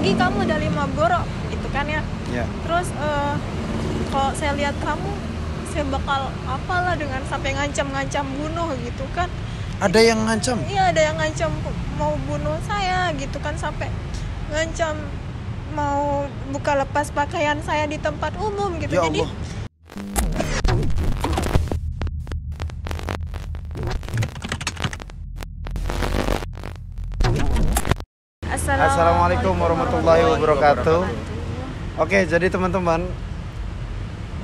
pergi kamu dari Malioboro itu kan ya. Terus kalau saya lihat kamu, saya bakal apalah dengan sampai ngancam-ngancam bunuh gitu kan. Ada yang ngancam? Iya, ada yang ngancam mau bunuh saya gitu kan, sampai ngancam mau buka lepas pakaian saya di tempat umum gitu. Ya Jadi Allah. Assalamualaikum warahmatullahi wabarakatuh. Oke, jadi teman-teman,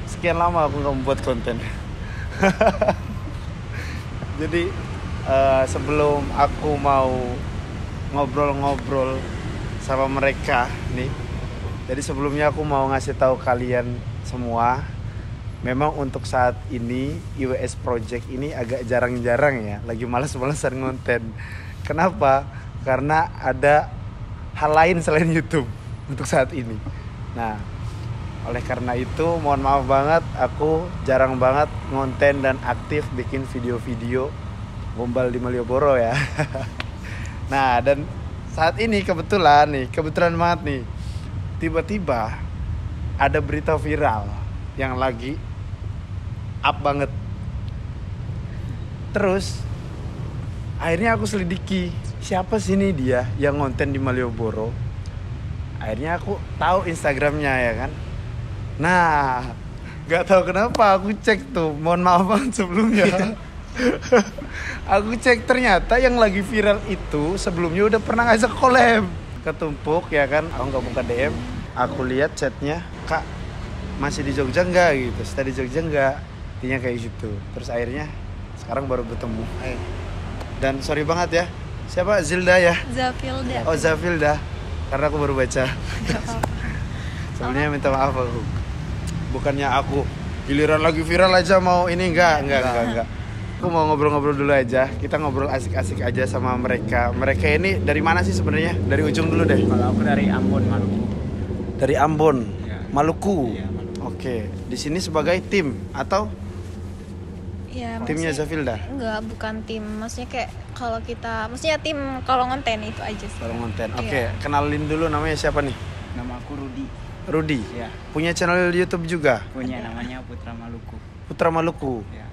sekian lama aku nggak membuat konten. Jadi sebelum aku mau ngobrol-ngobrol sama mereka nih, jadi sebelumnya aku mau ngasih tahu kalian semua, memang untuk saat ini IWS Project ini agak jarang-jarang ya, lagi malas-malasan ngonten. Kenapa? Karena ada hal lain selain YouTube untuk saat ini. Nah, oleh karena itu mohon maaf banget, aku jarang banget ngonten dan aktif bikin video-video gombal di Malioboro ya. Nah, dan saat ini kebetulan banget nih, tiba-tiba ada berita viral yang lagi up banget. Terus akhirnya aku selidiki, siapa sih nih dia yang ngonten di Malioboro. Akhirnya aku tahu Instagramnya ya kan. Nah, gak tahu kenapa aku cek tuh, mohon maaf banget sebelumnya. Aku cek ternyata yang lagi viral itu sebelumnya udah pernah ngajak collab. Ketumpuk ya kan, aku gak buka DM. Aku lihat chatnya, Kak masih di Jogja nggak gitu, stay di Jogja nggak, intinya kayak gitu. Terus akhirnya sekarang baru ketemu. Dan sorry banget ya, siapa? Zilda ya? Zafilda. Oh, Zafilda. Karena aku baru baca. Sebenarnya minta maaf aku. Bukannya aku giliran lagi viral aja mau ini enggak. Aku mau ngobrol-ngobrol dulu aja. Kita ngobrol asik-asik aja sama mereka. Mereka ini dari mana sih sebenarnya? Dari ujung dulu deh. Kalau aku dari Ambon, Maluku. Dari Ambon, Ya. Maluku. Ya, Maluku. Oke, di sini sebagai tim atau Ya, timnya maksudnya- Zafilda? Enggak, bukan tim. Maksudnya kayak kalau kita, maksudnya tim kalau ngonten itu aja sih. Kalau ngonten. Iya. Oke, kenalin dulu namanya siapa nih? Nama aku Rudi. Rudi. Ya, Punya channel YouTube juga? punya namanya Putra Maluku. Putra Maluku. Ya.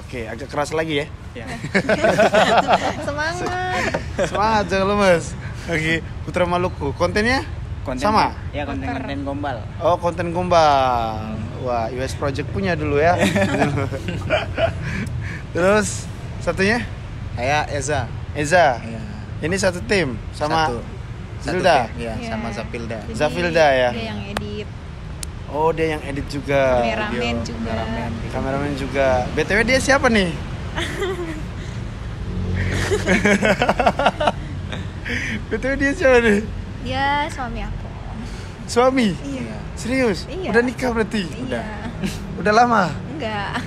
Oke, agak keras lagi ya. Ya. Semangat. Semangat, jangan lemes. Oke, Putra Maluku. Kontennya sama? Ya, konten-konten gombal. Oh, konten gombal. Wah, IWS Project punya dulu ya. Terus satunya? Saya Eza. Eza. Ya. Ini satu tim sama Satu Zilda. tim, ya, Iya. sama Zafilda. Jadi, Zafilda ya? Dia yang edit, Oh, dia yang edit juga. kameramen Video. juga. Kameramen juga. BTW dia siapa nih? BTW dia siapa nih? Dia suami aku. Suami? Iya. Serius? Iya. Udah nikah berarti? Iya. Udah lama? Enggak.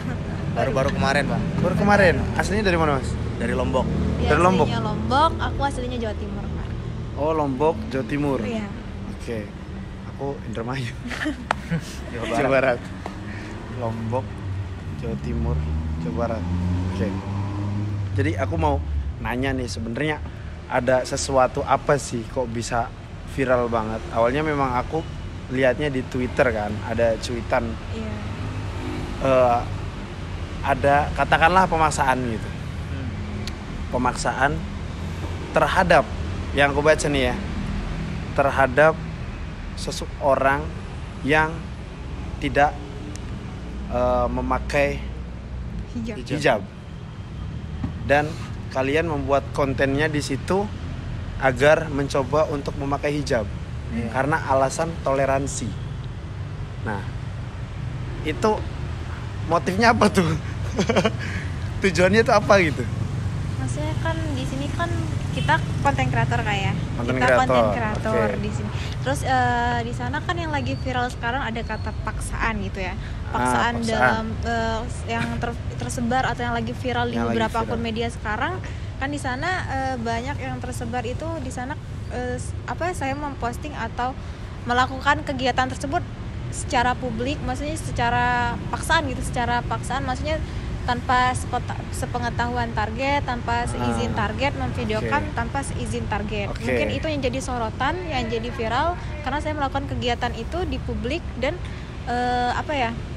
Baru-baru kemarin, Pak. Baru kemarin. Aslinya dari mana, Mas? Dari Lombok. Dia Dari Lombok? aslinya Lombok, aku aslinya Jawa Timur kan. Oh, Lombok, Jawa Timur. Iya. Oke. Aku Indramayu. Jawa Jawa Barat. Lombok, Jawa Timur, Jawa Barat. Oke. Jadi aku mau nanya nih, sebenarnya ada sesuatu apa sih kok bisa viral banget? Awalnya memang aku lihatnya di Twitter kan, ada cuitan Iya. ada katakanlah pemaksaan gitu. Pemaksaan terhadap yang aku baca nih ya, terhadap seseorang yang tidak memakai hijab. Dan kalian membuat kontennya di situ agar mencoba untuk memakai hijab karena alasan toleransi. Nah, itu motifnya apa tuh? Tujuannya itu apa gitu? Maksudnya kan di sini kan kita konten kreator kayak. Konten Kita kreator, konten kreator oke. di sini. Terus di sana kan yang lagi viral sekarang ada kata paksaan gitu ya. Paksaan, paksaan. dalam yang tersebar atau yang lagi viral di Yang lagi beberapa viral. akun media sekarang kan di sana banyak yang tersebar itu di sana saya memposting atau melakukan kegiatan tersebut secara publik, maksudnya secara paksaan gitu, secara paksaan maksudnya tanpa sepengetahuan target, tanpa seizin target, memvideokan tanpa seizin target. Mungkin itu yang jadi sorotan, yang jadi viral karena saya melakukan kegiatan itu di publik dan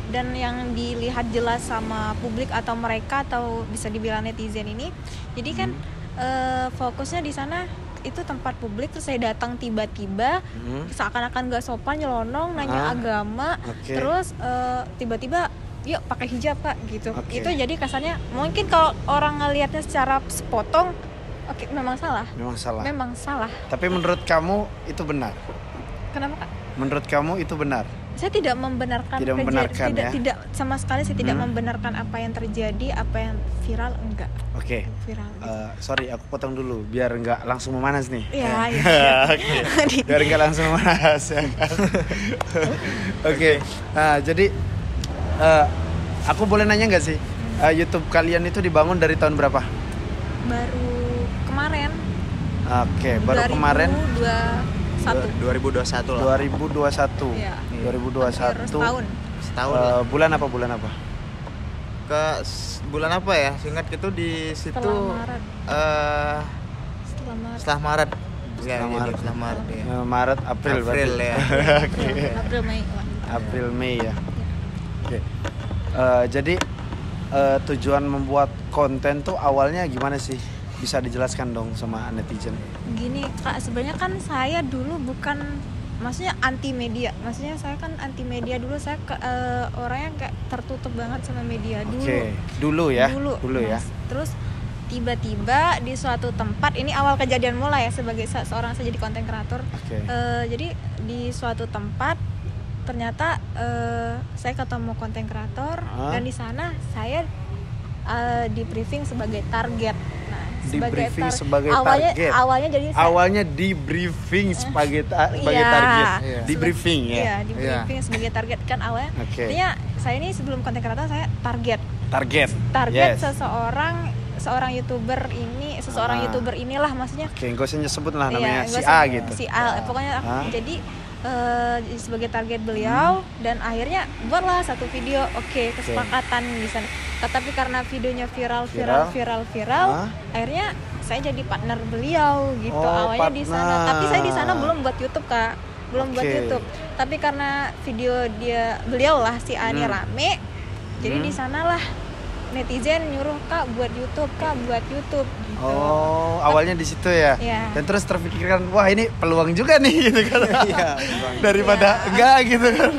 dan yang dilihat jelas sama publik atau mereka atau bisa dibilang netizen ini. Jadi kan fokusnya di sana itu tempat publik, terus saya datang tiba-tiba seakan-akan gak sopan, nyelonong, nanya agama, terus tiba-tiba yuk pakai hijab Kak gitu. Itu jadi kesannya mungkin kalau orang ngelihatnya secara sepotong memang salah. Tapi menurut kamu itu benar? Kenapa Kak? Menurut kamu itu benar? Saya tidak membenarkan, tidak sama sekali saya tidak membenarkan apa yang terjadi, apa yang viral, enggak. Viral. Sorry, aku potong dulu biar enggak langsung memanas nih. Iya. Biar enggak langsung memanas ya kan. Nah, jadi aku boleh nanya nggak sih, YouTube kalian itu dibangun dari tahun berapa? Baru kemarin. Baru kemarin. 2021 lah. 2021. Iya. 2021. Setahun. Bulan apa? Bulan apa ya? Seingat itu di situ setelah Maret. Setelah Maret ya. Maret, April ya. April, Mei ya. Jadi tujuan membuat konten tuh awalnya gimana sih? Bisa dijelaskan dong sama netizen. Gini Kak, sebenarnya kan saya dulu maksudnya anti media. Maksudnya saya kan anti media dulu, saya orangnya kayak tertutup banget sama media dulu ya. Terus tiba-tiba di suatu tempat, ini awal kejadian mulai ya sebagai seorang saya jadi konten kreator. Jadi di suatu tempat ternyata saya ketemu konten kreator dan di sana saya di briefing sebagai target. Awalnya jadi awalnya di briefing sebagai target. Di briefing ya. Di briefing sebagai target kan awalnya. Artinya saya ini sebelum konten kreator saya target seorang YouTuber ini, YouTuber inilah maksudnya. Enggak usah nyebut lah namanya si A gitu. Si A, pokoknya jadi sebagai target beliau dan akhirnya buatlah satu video. Kesepakatan di sana. Tapi karena videonya viral, akhirnya saya jadi partner beliau gitu. Awalnya di sana, tapi saya di sana belum buat YouTube Kak, buat YouTube. Tapi karena video beliau lah si A ini rame, jadi di sanalah netizen nyuruh Kak buat YouTube gitu. Awalnya di situ ya. Dan terus terpikirkan, wah ini peluang juga nih gitu kan. Daripada enggak gitu kan.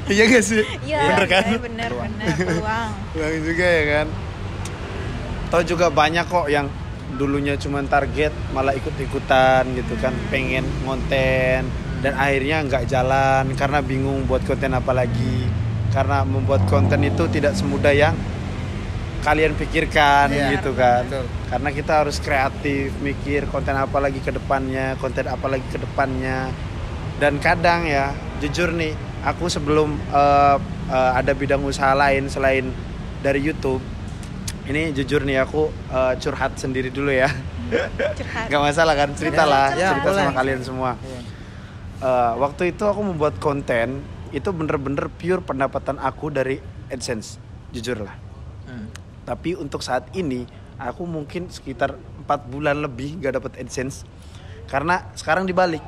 Iya gak sih? Bener kan? Bener peluang juga ya kan. Tahu juga banyak kok yang dulunya cuma target malah ikut-ikutan gitu kan, pengen konten dan akhirnya nggak jalan karena bingung buat konten apa lagi. Karena membuat konten itu tidak semudah yang kalian pikirkan gitu kan. Betul. Karena kita harus kreatif, mikir konten apa lagi ke depannya. Dan kadang ya, jujur nih, aku sebelum ada bidang usaha lain selain dari YouTube, ini jujur nih aku curhat sendiri dulu ya. Gak masalah kan, cerita sama kalian semua. Waktu itu aku membuat konten itu bener-bener pure pendapatan aku dari AdSense, jujur lah. Tapi untuk saat ini aku mungkin sekitar 4 bulan lebih gak dapet AdSense. Karena sekarang dibalik.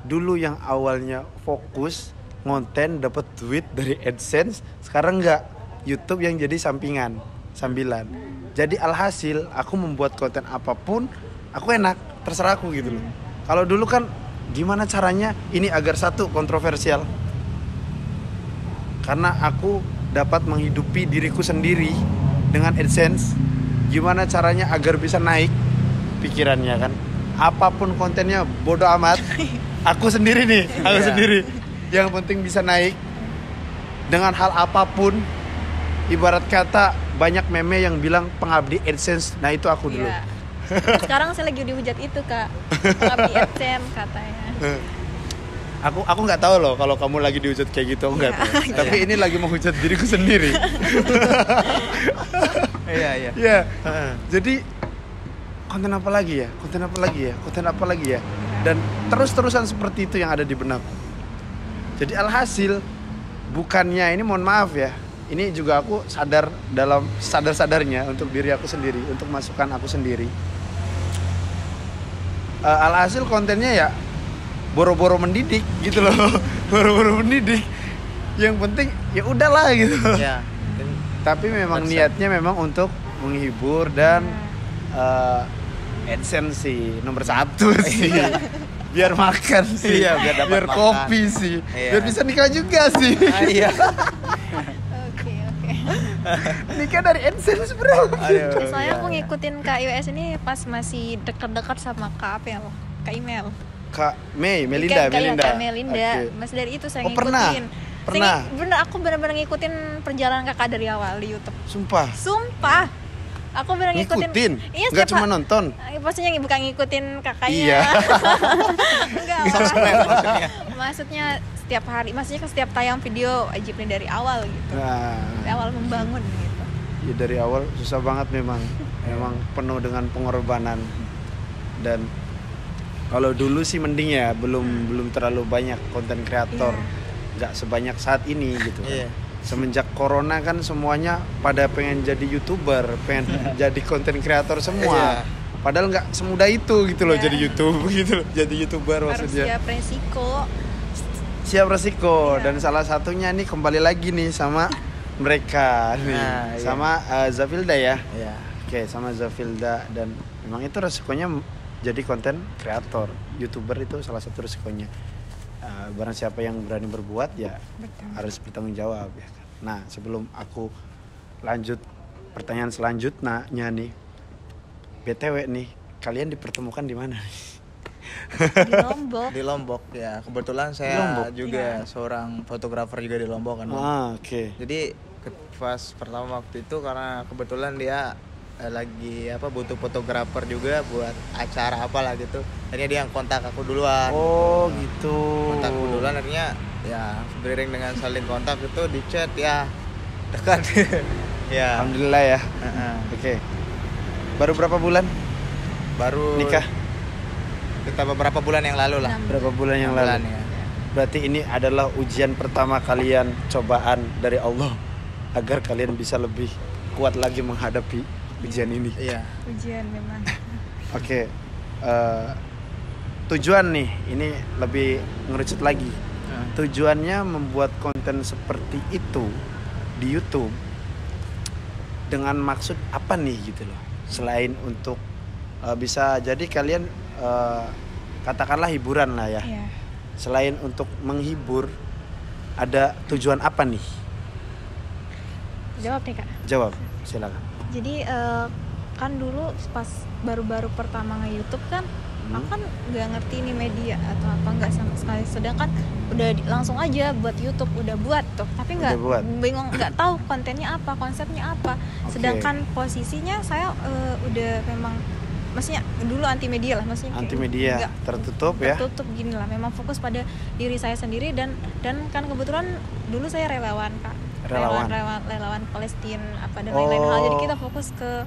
Dulu yang awalnya fokus ngonten dapat duit dari AdSense, sekarang enggak, YouTube yang jadi sambilan. Jadi alhasil aku membuat konten apapun aku enak, terserah aku gitu loh. Kalau dulu kan gimana caranya ini agar satu kontroversial, karena aku dapat menghidupi diriku sendiri dengan AdSense. Gimana caranya agar bisa naik pikirannya kan, apapun kontennya bodo amat. Aku sendiri yang penting bisa naik dengan hal apapun. Ibarat kata banyak meme yang bilang pengabdi AdSense, nah itu aku dulu. Sekarang saya lagi dihujat itu Kak, pengabdi AdSense katanya. Aku nggak tahu loh kalau kamu lagi dihujat kayak gitu, enggak tahu. Tapi ini lagi menghujat diriku sendiri. Iya. Jadi konten apa lagi ya? Dan terus-terusan seperti itu yang ada di benakku. Jadi alhasil bukannya ini, mohon maaf ya, ini juga aku sadar dalam sadar-sadarnya untuk diri aku sendiri, untuk masukan aku sendiri. Alhasil kontennya ya boro-boro mendidik gitu loh. Boro-boro mendidik. Yang penting ya udahlah gitu. Ya. Tapi memang niatnya memang untuk menghibur dan AdSense sih nomor 1 sih. Biar makan sih. Iya, biar dapat biar makan. kopi sih. Iya. Biar bisa nikah juga sih. Iya. Oke. Nikah dari AdSense, Bro. Aduh, Soalnya iya, aku iya. ngikutin Kak IWS ini pas masih dekat-dekat sama Kak apa ya loh? Kak email. Kak Melinda. Kak Melinda. Oke. Mas dari itu saya Oh, pernah? ngikutin. Pernah? Bener, aku benar-benar ngikutin perjalanan Kakak dari awal di YouTube. Sumpah. Aku benar ngikutin. Iya, Nggak setiap cuma nonton. Pastinya bukan ngikutin kakaknya. Iya. Enggak. Subscribe maksudnya. Maksudnya setiap hari, maksudnya kan setiap tayang video wajib nih dari awal gitu. Dari Nah, awal membangun gitu. ya dari awal susah banget memang. Memang penuh dengan pengorbanan. Dan kalau dulu sih mending ya, belum terlalu banyak konten kreator. Nggak sebanyak saat ini gitu kan. Iya. Semenjak corona kan semuanya pada pengen jadi YouTuber, pengen jadi konten kreator semua. Iya. Padahal nggak semudah itu gitu loh Iya. jadi YouTube gitu loh. Jadi YouTuber Harus maksudnya. siap resiko. Siap resiko. Iya. Dan salah satunya nih kembali lagi nih sama mereka nih. Nah, iya. Sama Zafilda ya. Iya. Oke, sama Zafilda. Dan memang itu resikonya jadi konten kreator. YouTuber itu salah satu resikonya. Barang siapa yang berani berbuat ya Betul. harus bertanggung jawab ya kan. Nah, sebelum aku lanjut pertanyaan selanjutnya nih, BTW nih, kalian dipertemukan di mana? Di Lombok. Di Lombok ya. Kebetulan saya Lombok? juga Iya. seorang fotografer juga di Lombok kan. Bang. Oke. Jadi pas pertama waktu itu karena kebetulan dia lagi butuh fotografer juga buat acara apalah gitu. Akhirnya dia yang kontak aku duluan. Oh, gitu. Kontak aku duluan akhirnya ya beriring dengan saling kontak itu di chat ya dekat. Ya. Alhamdulillah ya. Heeh. Oke. Baru berapa bulan Baru nikah? kita beberapa bulan yang lalu lah. 6 Berapa bulan yang lalu? ya. Berarti ini adalah ujian pertama kalian, cobaan dari Allah agar kalian bisa lebih kuat lagi menghadapi ujian ini. Iya. Ujian memang. Oke. Tujuan nih, ini lebih ngerucut lagi. Tujuannya membuat konten seperti itu di YouTube dengan maksud apa nih gitu loh? Selain untuk bisa jadi kalian katakanlah hiburan lah ya. Iya. Selain untuk menghibur, ada tujuan apa nih? Jawab nih Kak. Jawab, silakan. Jadi kan dulu pas baru-baru pertama nge-YouTube kan aku kan nggak ngerti ini media atau apa, nggak sama sekali. Sedangkan udah langsung aja buat YouTube, udah buat tuh, tapi nggak Udah buat. bingung, nggak tahu kontennya apa, konsepnya apa. Oke. Sedangkan posisinya saya udah memang, maksudnya dulu anti media lah, maksudnya kayak Anti media, nggak- tertutup ya. tertutup gini lah, memang fokus pada diri saya sendiri dan kan kebetulan dulu saya relawan Kak, relawan Palestina apa dan lain-lain hal, jadi kita fokus ke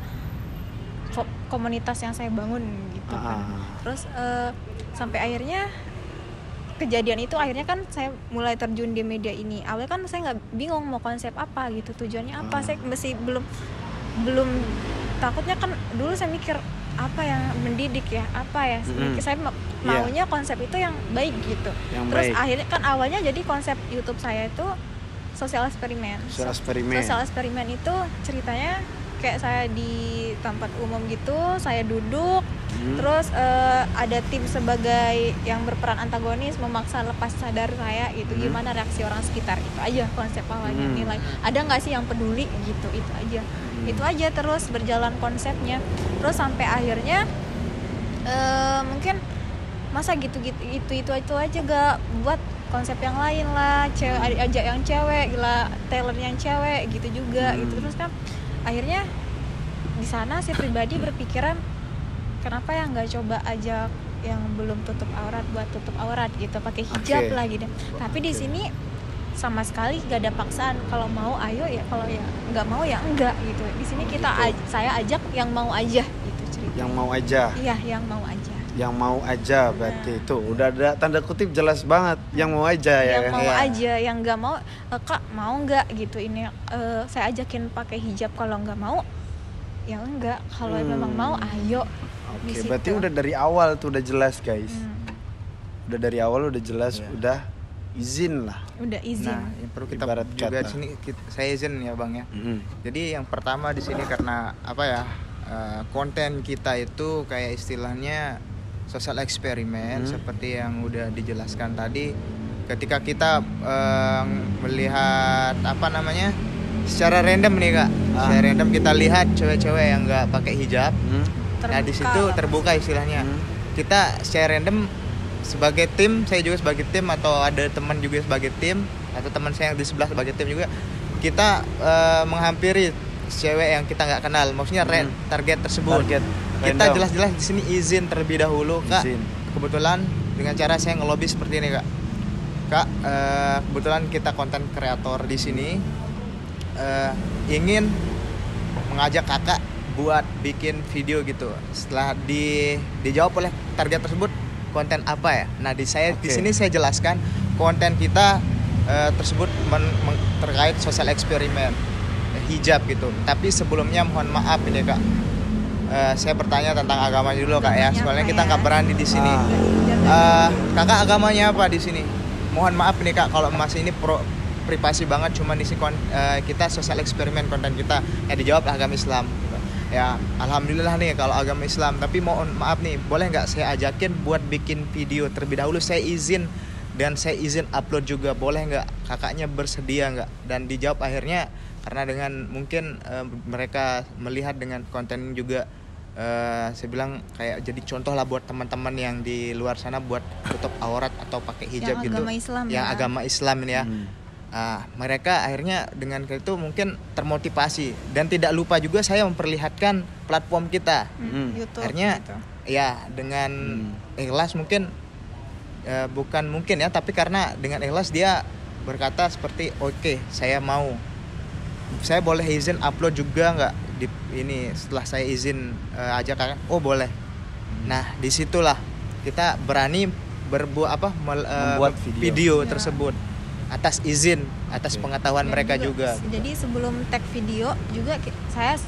komunitas yang saya bangun gitu kan. Terus sampai akhirnya kejadian itu, akhirnya kan saya mulai terjun di media ini. Awalnya kan saya nggak bingung mau konsep apa gitu, tujuannya apa, saya masih belum takutnya kan. Dulu saya mikir apa yang mendidik ya, apa ya, saya maunya konsep itu yang baik gitu. Yang Terus baik. akhirnya kan awalnya jadi konsep YouTube saya itu sosial eksperimen. Sosial eksperimen. Sosial eksperimen itu ceritanya kayak saya di tempat umum gitu, saya duduk, terus ada tim sebagai yang berperan antagonis memaksa lepas sadar saya gitu. Gimana reaksi orang sekitar, itu aja konsep awalnya. Nilai ada nggak sih yang peduli gitu, itu aja. Itu aja terus berjalan konsepnya. Terus sampai akhirnya mungkin masa itu aja gak buat konsep yang lain lah, ajak yang cewek, gila talent yang cewek gitu juga gitu. Terus kan akhirnya di sana saya pribadi berpikiran kenapa ya nggak coba ajak yang belum tutup aurat buat tutup aurat gitu, pakai hijab lah gitu. Tapi di sini sama sekali gak ada paksaan, kalau mau ayo ya, kalau ya nggak mau ya enggak gitu. Di sini kita saya ajak yang mau aja gitu ceritanya. Yang mau aja. Iya, yang mau aja. yang mau aja berarti itu udah ada tanda kutip jelas banget yang mau aja ya yang kan? mau aja, yang nggak mau kak mau nggak gitu ini saya ajakin pakai hijab, kalau nggak mau ya enggak, kalau memang mau ayo. Oke, Di situ. berarti udah dari awal tuh udah jelas guys. Udah dari awal udah jelas, udah izin lah. Udah izin. Nah, yang perlu kita Ibarat juga kata. di sini saya izin ya Bang ya. Jadi yang pertama di sini karena apa ya? Konten kita itu kayak istilahnya sosial eksperimen seperti yang udah dijelaskan tadi. Ketika kita melihat apa namanya? Secara random nih Kak. Secara random kita lihat cewek-cewek yang nggak pakai hijab. Nah, di situ terbuka istilahnya. Kita secara random sebagai tim, saya juga sebagai tim atau ada teman juga sebagai tim atau teman saya yang di sebelah sebagai tim juga, kita menghampiri cewek yang kita nggak kenal, maksudnya target tersebut. Kita random. jelas-jelas di sini izin terlebih dahulu Kak. Izin. Kebetulan dengan cara saya ngelobi seperti ini Kak. Kak, kebetulan kita konten kreator di sini ingin mengajak kakak buat bikin video gitu. Setelah dijawab oleh target tersebut, konten apa ya? Nah, di sini saya jelaskan konten kita tersebut terkait sosial eksperimen hijab gitu. Tapi sebelumnya mohon maaf ini Kak, saya bertanya tentang agama dulu Kak ya. Soalnya kita nggak berani di sini. Kakak agamanya apa di sini? Mohon maaf nih Kak kalau masih ini privasi banget. Cuman di sini kita sosial eksperimen konten kita. Ya dijawab agama Islam. Ya alhamdulillah nih kalau agama Islam. Tapi mohon maaf nih, boleh nggak saya ajakin buat bikin video terlebih dahulu? Saya izin dan saya izin upload juga, boleh nggak? Kakaknya bersedia nggak? Dan dijawab akhirnya karena dengan mungkin mereka melihat dengan konten juga, saya bilang kayak jadi contoh lah buat teman-teman yang di luar sana buat tutup aurat atau pakai hijab yang gitu. agama Islam Yang ya. agama Islam ini ya. Mereka akhirnya dengan itu mungkin termotivasi dan tidak lupa juga saya memperlihatkan platform kita. YouTube. Akhirnya gitu. ya dengan ikhlas mungkin bukan mungkin ya, tapi karena dengan ikhlas dia berkata seperti oke, saya mau, saya boleh izin upload juga nggak di ini. Setelah saya izin ajak kakak, oh boleh. Nah disitulah kita berani membuat video. tersebut atas izin, atas pengetahuan Dan mereka juga. Jadi sebelum tag video juga saya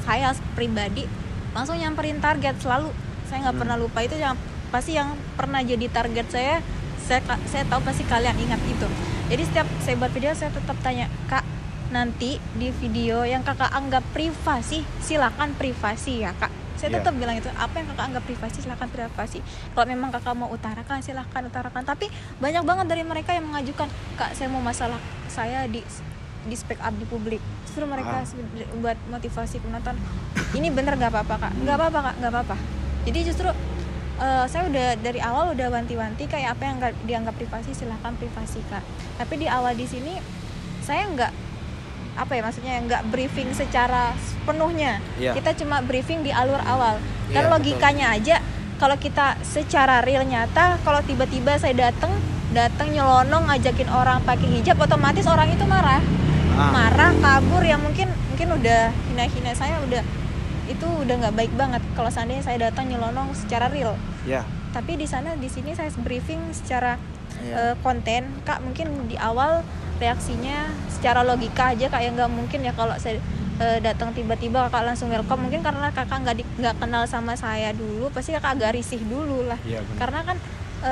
pribadi langsung nyamperin target selalu. Saya nggak pernah lupa itu, yang pasti yang pernah jadi target saya tahu pasti kalian ingat itu. Jadi setiap saya buat video saya tetap tanya, Kak, nanti di video yang kakak anggap privasi silakan privasi ya Kak. Saya tetap bilang itu, apa yang kakak anggap privasi silakan privasi. Kalau memang kakak mau utarakan silakan utarakan. Tapi banyak banget dari mereka yang mengajukan, Kak saya mau masalah saya di speak up di publik. Justru mereka buat motivasi penonton. Ini bener nggak apa-apa Kak? Nggak apa-apa Kak, nggak apa-apa. Jadi justru saya udah dari awal udah wanti-wanti kayak apa yang dianggap privasi silakan privasi Kak. Tapi di awal di sini saya nggak briefing secara sepenuhnya. Kita cuma briefing di alur awal. Kan logikanya aja kalau kita secara real nyata, kalau tiba-tiba saya datang nyelonong ngajakin orang pakai hijab, otomatis orang itu marah, kabur, yang mungkin udah hina-hina saya, itu udah nggak baik banget kalau seandainya saya datang nyelonong secara real. Tapi di sini saya briefing secara konten Kak. Mungkin di awal reaksinya secara logika aja Kak, ya nggak mungkin ya kalau saya datang tiba-tiba kakak langsung welcome. Mungkin karena kakak nggak kenal sama saya dulu, pasti kakak agak risih dulu lah. Karena kan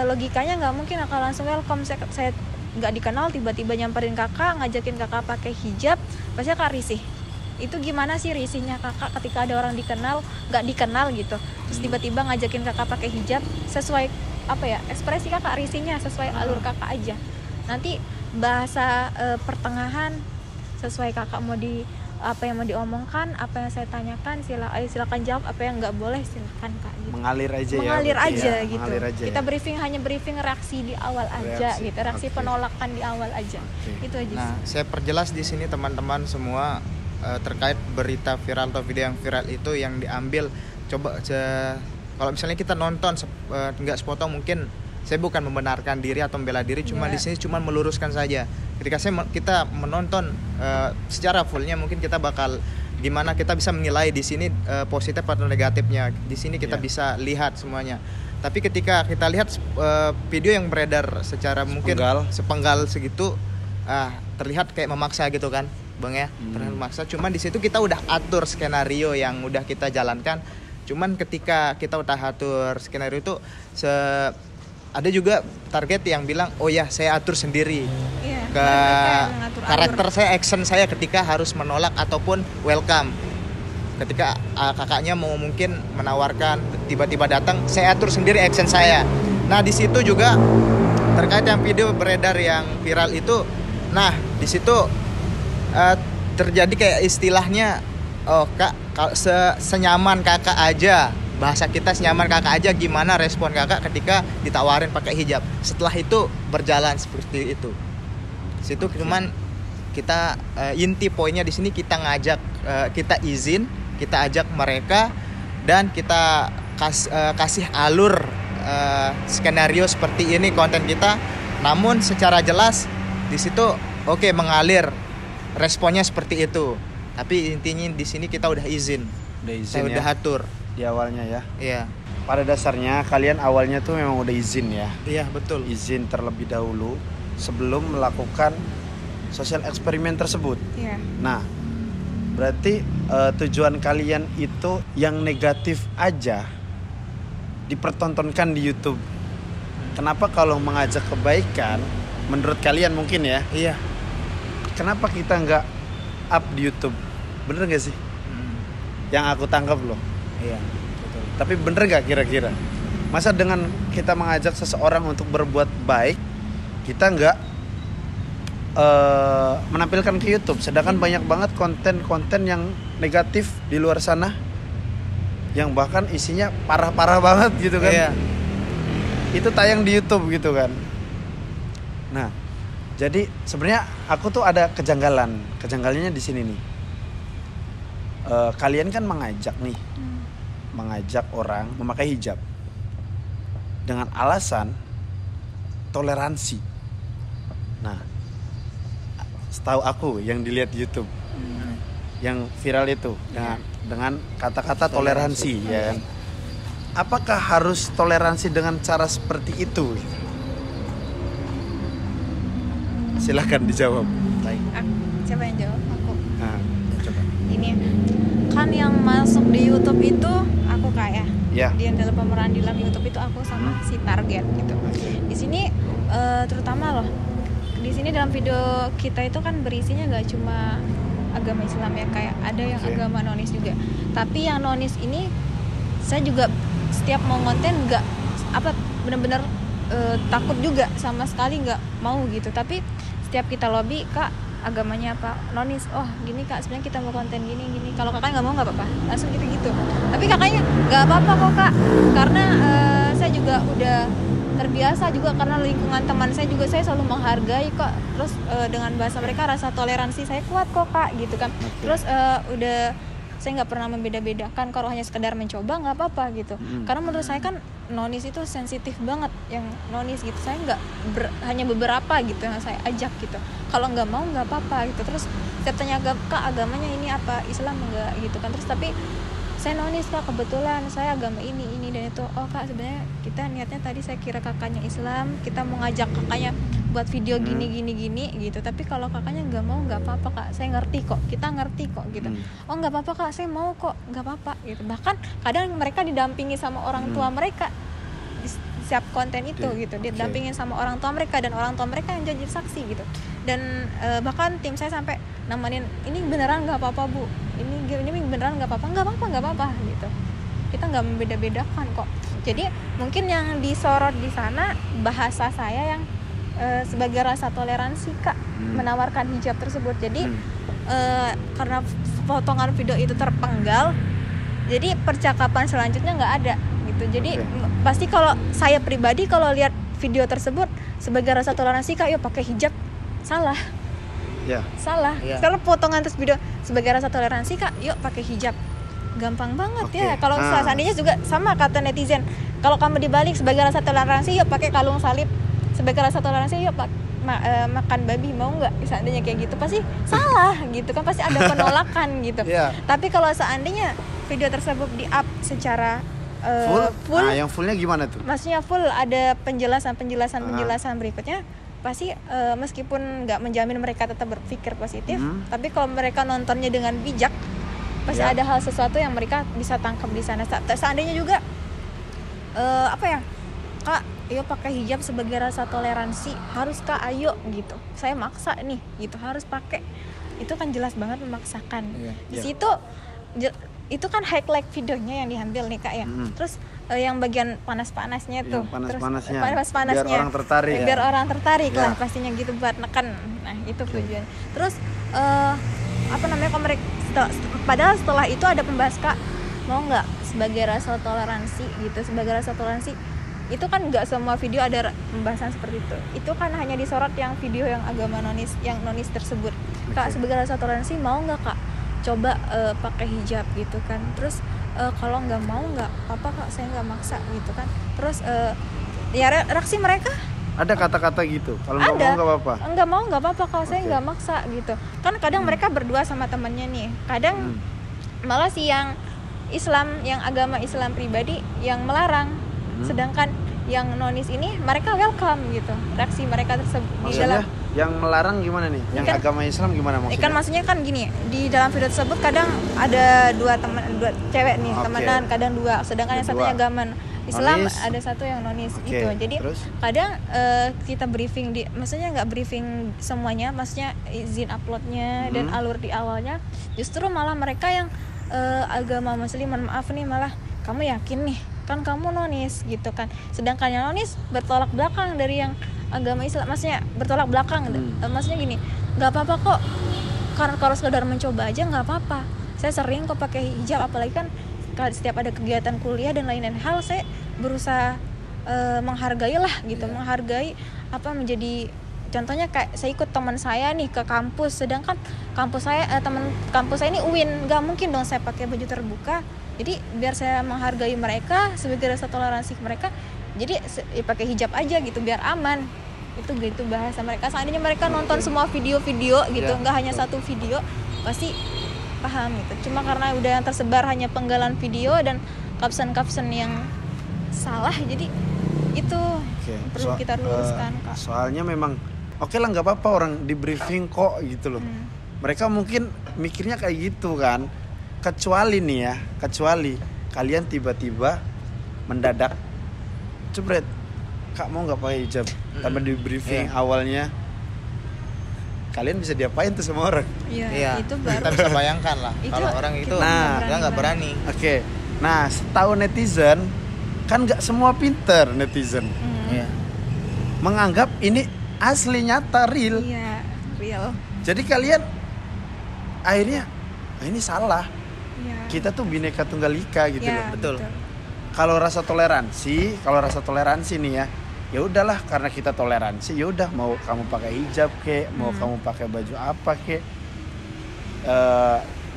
logikanya nggak mungkin kakak langsung welcome. Saya nggak dikenal tiba-tiba nyamperin kakak, ngajakin kakak pakai hijab, pasti kakak risih. Itu gimana sih risihnya kakak ketika ada orang nggak dikenal gitu, terus tiba-tiba ngajakin kakak pakai hijab, sesuai ekspresi kakak risihnya sesuai alur kakak aja. Nanti bahasa pertengahan sesuai kakak mau apa yang mau diomongkan, apa yang saya tanyakan silakan jawab, apa yang nggak boleh silakan Kak gitu. Mengalir aja gitu. Mengalir aja. Kita hanya briefing reaksi di awal aja gitu, reaksi penolakan di awal aja. Itu aja. Nah, saya perjelas di sini teman-teman semua terkait berita viral atau video yang viral itu yang diambil. Kalau misalnya kita nonton nggak sepotong, mungkin saya bukan membenarkan diri atau membela diri, cuma di sini cuma meluruskan saja. Ketika kita menonton secara fullnya, mungkin kita bakal gimana kita bisa menilai di sini positif atau negatifnya. Di sini kita bisa lihat semuanya. Tapi ketika kita lihat video yang beredar secara mungkin sepenggal segitu, terlihat kayak memaksa gitu kan, Bang ya. Terlihat memaksa. Cuman di situ kita udah atur skenario yang udah kita jalankan. Cuman ketika kita udah atur skenario itu ada juga target yang bilang, oh ya saya atur sendiri ke karakter saya, action saya ketika harus menolak ataupun welcome. Ketika kakaknya mau mungkin menawarkan, tiba-tiba datang, saya atur sendiri action saya. Nah di situ juga terkait yang video beredar yang viral itu, nah di situ terjadi kayak istilahnya, oh kak senyaman kakak aja. Bahasa kita senyaman kakak aja, gimana respon kakak ketika ditawarin pakai hijab. Setelah itu berjalan seperti itu. Situ cuman kita inti poinnya di sini kita ngajak, kita izin, kita ajak mereka dan kita kasih alur skenario seperti ini konten kita. Namun secara jelas di situ mengalir, responnya seperti itu. Tapi intinya di sini kita udah izin saya udah atur di awalnya ya. Iya. Pada dasarnya kalian awalnya tuh memang udah izin ya. Iya betul. Izin terlebih dahulu sebelum melakukan sosial eksperimen tersebut. Iya. Nah, berarti tujuan kalian itu yang negatif aja dipertontonkan di YouTube. Kenapa kalau mengajak kebaikan, menurut kalian mungkin ya? Iya. Kenapa kita nggak up di YouTube? Bener nggak sih? Yang aku tangkap loh. Iya, betul. Tapi bener gak kira-kira? Masa dengan kita mengajak seseorang untuk berbuat baik, kita nggak menampilkan ke YouTube? Sedangkan banyak banget konten-konten yang negatif di luar sana, yang bahkan isinya parah-parah banget gitu kan. Iya. Itu tayang di YouTube gitu kan. Nah, jadi sebenarnya aku tuh ada kejanggalan. Kejanggalannya di sini nih. Kalian kan mengajak orang memakai hijab dengan alasan toleransi. Nah, setahu aku yang dilihat di YouTube, yang viral itu dengan kata-kata toleransi, ya kan? Apakah harus toleransi dengan cara seperti itu? Silahkan dijawab. Siapa yang jawab? Aku. Nah, coba. Ini kan yang masuk di YouTube itu aku kayak Ya. dalam pemeran di dalam YouTube itu aku sama si target gitu. Di sini terutama loh, di sini dalam video kita itu kan berisinya nggak cuma agama Islam ya, kayak ada yang agama nonis juga. Tapi yang nonis ini saya juga setiap mau konten nggak benar-benar takut juga, sama sekali nggak mau gitu. Tapi setiap kita lobby, kak agamanya apa, nonis, oh gini kak sebenarnya kita mau konten gini, kalau kakaknya nggak mau nggak apa-apa, langsung gitu. Tapi kakaknya nggak apa-apa kok kak, karena saya juga udah terbiasa juga, karena lingkungan teman saya juga saya selalu menghargai kok. Terus dengan bahasa mereka rasa toleransi saya kuat kok kak gitu kan. Terus udah saya nggak pernah membeda-bedakan, kalau hanya sekedar mencoba nggak apa-apa gitu. Karena menurut saya kan nonis itu sensitif banget, yang nonis gitu. Saya nggak hanya beberapa gitu yang saya ajak gitu. Kalau nggak mau nggak apa-apa gitu. Terus saya tanya, kak agamanya ini apa, Islam enggak gitu kan. Terus tapi saya nonis kak, kebetulan saya agama ini dan itu. Oh kak sebenarnya kita niatnya tadi saya kira kakaknya Islam, kita mau ngajak kakaknya buat video gini gitu. Tapi kalau kakaknya nggak mau nggak apa-apa kak, saya ngerti kok, kita ngerti kok gitu. Oh nggak apa-apa kak, saya mau kok, nggak apa-apa gitu. Bahkan kadang mereka didampingi sama orang tua mereka di setiap konten itu gitu, didampingin sama orang tua mereka, dan orang tua mereka yang jadi saksi gitu. Dan bahkan tim saya sampai namanin, ini beneran nggak apa-apa bu, ini beneran nggak apa-apa gitu. Kita nggak membeda-bedakan kok. Jadi mungkin yang disorot di sana bahasa saya yang sebagai rasa toleransi kak, menawarkan hijab tersebut. Jadi karena potongan video itu terpenggal, jadi percakapan selanjutnya nggak ada gitu. Jadi pasti kalau saya pribadi kalau lihat video tersebut sebagai rasa toleransi kak, yuk pakai hijab, salah. Salah. Kalau potongan terus video sebagai rasa toleransi kak, yuk pakai hijab, gampang banget ya. Kalau seandainya juga sama kata netizen, kalau kamu dibalik sebagai rasa toleransi, yuk pakai kalung salib, sebagai rasa toleransi, yuk makan babi, mau nggak? Seandainya kayak gitu pasti salah gitu kan, pasti ada penolakan gitu. Tapi kalau seandainya video tersebut di-up secara full, nah yang fullnya gimana tuh? maksudnya full ada penjelasan berikutnya, pasti meskipun nggak menjamin mereka tetap berpikir positif, tapi kalau mereka nontonnya dengan bijak, pasti ada hal sesuatu yang mereka bisa tangkap di sana. Seandainya juga Kak, ayo pakai hijab sebagai rasa toleransi, harus Kak, ayo gitu, saya maksa nih gitu, harus pakai, itu kan jelas banget memaksakan. Di situ itu kan highlight videonya yang diambil nih Kak ya. Terus yang bagian panas-panasnya tuh, panas-panasnya biar orang tertarik, biar orang tertarik lah pastinya gitu, buat neken. Nah itu tujuan. Terus padahal setelah itu ada pembahas, Kak, mau nggak sebagai rasa toleransi gitu, sebagai rasa toleransi itu kan nggak semua video ada pembahasan seperti itu kan hanya disorot yang video yang agama nonis, yang nonis tersebut. Kak, sebagai rasa toleransi mau nggak Kak coba pakai hijab gitu kan. Terus kalau nggak mau nggak apa Kak, saya nggak maksa gitu kan. Terus ya reaksi mereka ada kata-kata gitu, kalau nggak mau nggak apa-apa, nggak mau nggak apa-apa kalau saya nggak maksa gitu kan. Kadang mereka berdua sama temannya nih, kadang malah si yang Islam, yang agama Islam pribadi yang melarang, sedangkan yang nonis ini mereka welcome gitu, reaksi mereka tersebut. Maksudnya yang melarang gimana nih? Yang kan, agama Islam gimana maksudnya? Kan maksudnya kan gini, di dalam video tersebut kadang ada dua cewek nih, temenan, kadang dua, sedangkan yang satunya agama Islam, nonis. Ada satu yang nonis gitu. Jadi terus? Kadang kita briefing maksudnya nggak briefing semuanya, maksudnya izin uploadnya dan alur di awalnya, justru malah mereka yang agama Muslim, maaf nih, malah kamu yakin nih kan kamu nonis gitu kan, sedangkan yang nonis bertolak belakang dari yang agama Islam, maksudnya bertolak belakang. Maksudnya gini, nggak apa-apa kok, karena kalau sekedar mencoba aja nggak apa-apa, saya sering kok pakai hijab, apalagi kan setiap ada kegiatan kuliah dan lain-lain hal saya berusaha menghargai lah gitu, menghargai menjadi contohnya kayak saya ikut teman saya nih ke kampus, sedangkan kampus saya teman kampus saya ini UIN, nggak mungkin dong saya pakai baju terbuka. Jadi biar saya menghargai mereka sebagai rasa toleransi mereka, jadi ya pakai hijab aja gitu biar aman. Itu gitu bahasa mereka. Seandainya mereka nonton semua video-video gitu, nggak hanya satu video, pasti paham gitu. Cuma karena udah yang tersebar hanya penggalan video dan caption-caption yang salah, jadi itu perlu kita luruskan Kak. Soalnya memang oke lah, nggak apa-apa orang di briefing kok gitu loh. Mereka mungkin mikirnya kayak gitu kan. Kecuali kalian tiba-tiba mendadak jebret, Kak mau nggak pakai hijab, tanpa di briefing awalnya, kalian bisa diapain tuh sama orang? Iya. Itu baru kita bisa bayangkan lah kalau orang itu dia nggak berani. Nah setahu netizen kan nggak semua pinter netizen, menganggap ini asli, nyata, real. Iya, real. Jadi kalian akhirnya ini salah. Kita tuh bineka tunggal ika gitu loh. Betul. Kalau rasa toleransi nih ya udahlah, karena kita toleransi, ya udah, mau kamu pakai hijab kek, mau kamu pakai baju apa kek.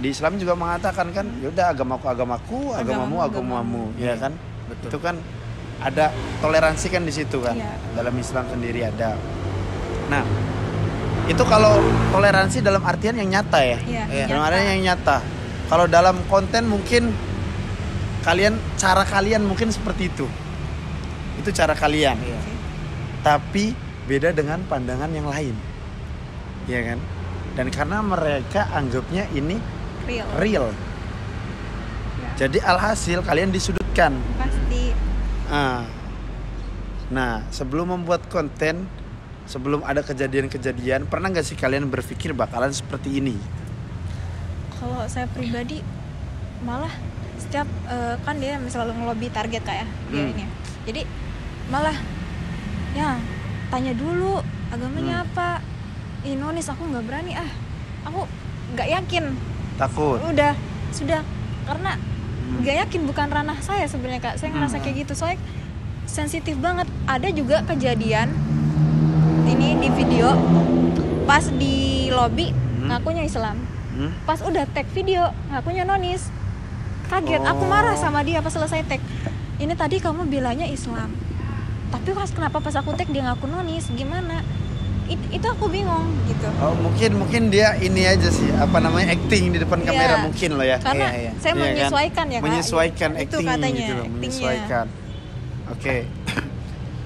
Di Islam juga mengatakan kan, ya udah, agamaku, agamamu, ya kan? Betul. Itu kan ada toleransi kan di situ kan. Dalam Islam sendiri ada. Nah, itu kalau toleransi dalam artian yang nyata ya. Dalam artian yang nyata. Kalau dalam konten mungkin cara kalian mungkin seperti itu. Itu cara kalian. Tapi beda dengan pandangan yang lain. Iya kan? Dan karena mereka anggapnya ini real. Jadi alhasil kalian disudutkan. Pasti. Nah, sebelum membuat konten, sebelum ada kejadian-kejadian, pernah nggak sih kalian berpikir bakalan seperti ini? Kalau saya pribadi malah setiap kan dia selalu ngelobi target kayak dia ini. Jadi malah ya tanya dulu agamanya apa. Nonis aku nggak berani, aku nggak yakin. Takut. Sudah karena nggak yakin, bukan ranah saya sebenarnya Kak. Saya ngerasa kayak gitu, soalnya sensitif banget. Ada juga kejadian ini di video pas di lobby ngakunya Islam. Pas udah tag video ngakunya nonis, kaget. Aku marah sama dia pas selesai tag. Ini tadi kamu bilangnya Islam, tapi kenapa pas aku tag dia ngaku nonis, gimana? itu aku bingung gitu. Oh, mungkin dia ini aja sih, apa namanya, acting di depan kamera Iya. mungkin loh ya. Karena Iya. saya Iya kan? menyesuaikan ya Kak. Menyesuaikan Itu acting katanya, gitu loh, actingnya. menyesuaikan. Oke.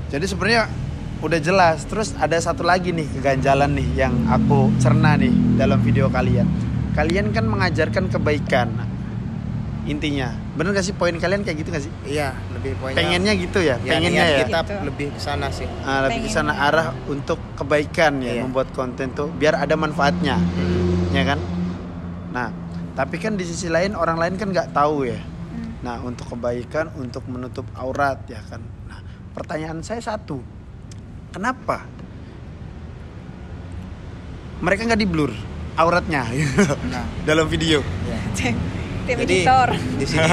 Jadi sebenarnya udah jelas. Terus ada satu lagi nih keganjalan nih yang aku cerna nih dalam video kalian. Kalian kan mengajarkan kebaikan. Intinya, bener gak sih poin kalian kayak gitu gak sih? Iya, lebih poinnya. Pengennya gitu ya, Ya, pengennya niat ya. kita Gitu. lebih ke sana sih. Lebih ke sana arah untuk kebaikan ya, Iya. membuat konten tuh biar ada manfaatnya, ya kan? Nah, tapi kan di sisi lain orang lain kan nggak tahu ya. Nah, untuk kebaikan, untuk menutup aurat ya kan. Nah, pertanyaan saya satu, kenapa mereka nggak di blur auratnya Nah, dalam video? ya. Tim Jadi editor. di sini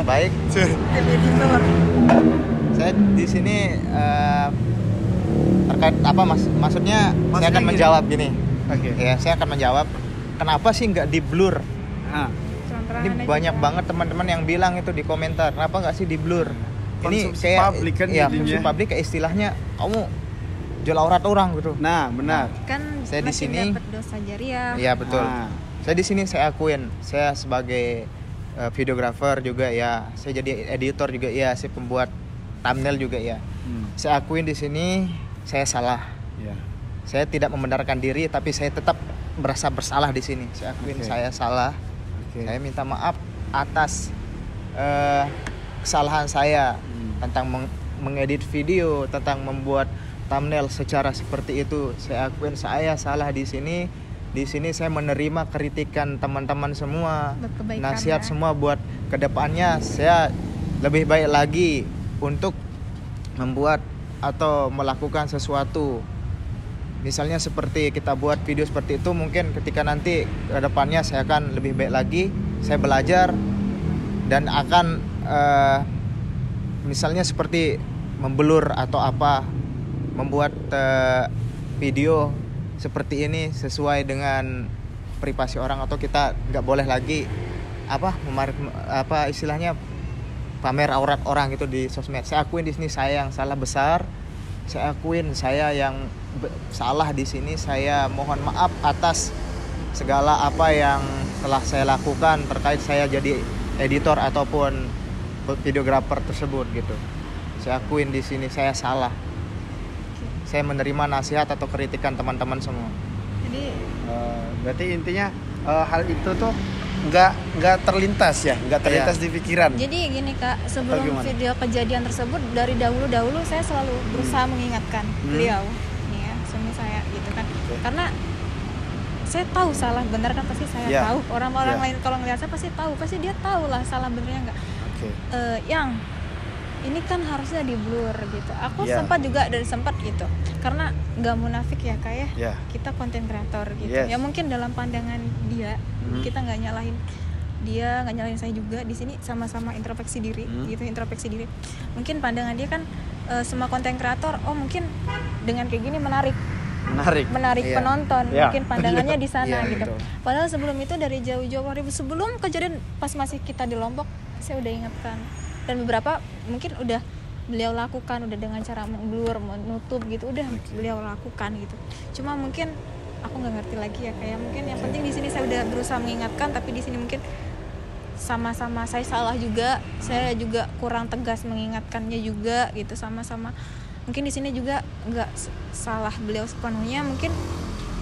baik. Tim editor. Saya di sini terkait apa mas? Maksudnya saya Maksudnya akan gini. menjawab gini. Oke. Ya, saya akan menjawab. Kenapa sih nggak di blur? Nah, Ini banyak banget teman-teman yang bilang itu di komentar. Kenapa nggak sih di blur? Ini Konsumsi kayak publik kan ya, jadinya. konsumsi publik kayak istilahnya kamu jual aurat orang gitu. nah benar. Kan Saya di masih sini- dapat dosa jariah. Iya betul. Nah, Saya di sini saya akuin, saya sebagai videografer juga ya, saya jadi editor juga ya, saya pembuat thumbnail juga ya. Saya akuin di sini saya salah. ya. Saya tidak membenarkan diri, tapi saya tetap merasa bersalah di sini. Saya akuin Oke. saya salah. Oke. Saya minta maaf atas kesalahan saya tentang mengedit video, tentang membuat thumbnail secara seperti itu. Saya akuin saya salah di sini. Di sini saya menerima kritikan teman-teman semua, Buat kebaikan nasihat ya. semua buat kedepannya saya lebih baik lagi untuk membuat atau melakukan sesuatu. Misalnya seperti kita buat video seperti itu, mungkin ketika nanti kedepannya saya akan lebih baik lagi, saya belajar dan akan misalnya seperti membelur atau apa, membuat video seperti ini sesuai dengan privasi orang, atau kita nggak boleh lagi apa istilahnya pamer aurat orang gitu di sosmed. Saya akuin di sini saya yang salah besar. Saya akuin saya yang salah di sini. Saya mohon maaf atas segala apa yang telah saya lakukan terkait saya jadi editor ataupun videografer tersebut gitu. Saya akuin di sini saya salah. Saya menerima nasihat atau kritikan teman-teman semua. Jadi Berarti intinya hal itu tuh nggak terlintas ya, nggak terlintas di pikiran. Jadi gini Kak, sebelum gimana? video kejadian tersebut dari dahulu saya selalu berusaha mengingatkan beliau, nih ya, suami saya gitu kan. Karena saya tahu salah benar kan pasti saya Ya. tahu. Orang-orang Ya. lain kalau ngeliat saya pasti tahu, pasti dia tahu lah salah benernya nggak. Oke. Yang ini kan harusnya di blur gitu. Aku Ya. sempat gitu, karena nggak munafik ya Kak ya. Ya. Kita konten kreator gitu. Yes. Ya mungkin dalam pandangan dia, kita nggak nyalahin dia, nggak nyalahin saya juga. Di sini sama-sama introspeksi diri, gitu, introspeksi diri. Mungkin pandangan dia kan semua konten kreator, oh mungkin dengan kayak gini menarik Iya. penonton, Iya. mungkin pandangannya di sana Iya, gitu. betul. Padahal sebelum itu dari jauh-jauh hari sebelum kejadian pas masih kita di Lombok, saya udah ingatkan. Dan beberapa mungkin udah beliau lakukan, udah dengan cara memblur, menutup gitu, udah beliau lakukan gitu. Cuma mungkin aku nggak ngerti lagi ya, kayak mungkin yang penting di sini saya udah berusaha mengingatkan, tapi di sini mungkin sama-sama saya salah juga, saya juga kurang tegas mengingatkannya juga gitu, sama-sama. Mungkin di sini juga nggak salah beliau sepenuhnya, mungkin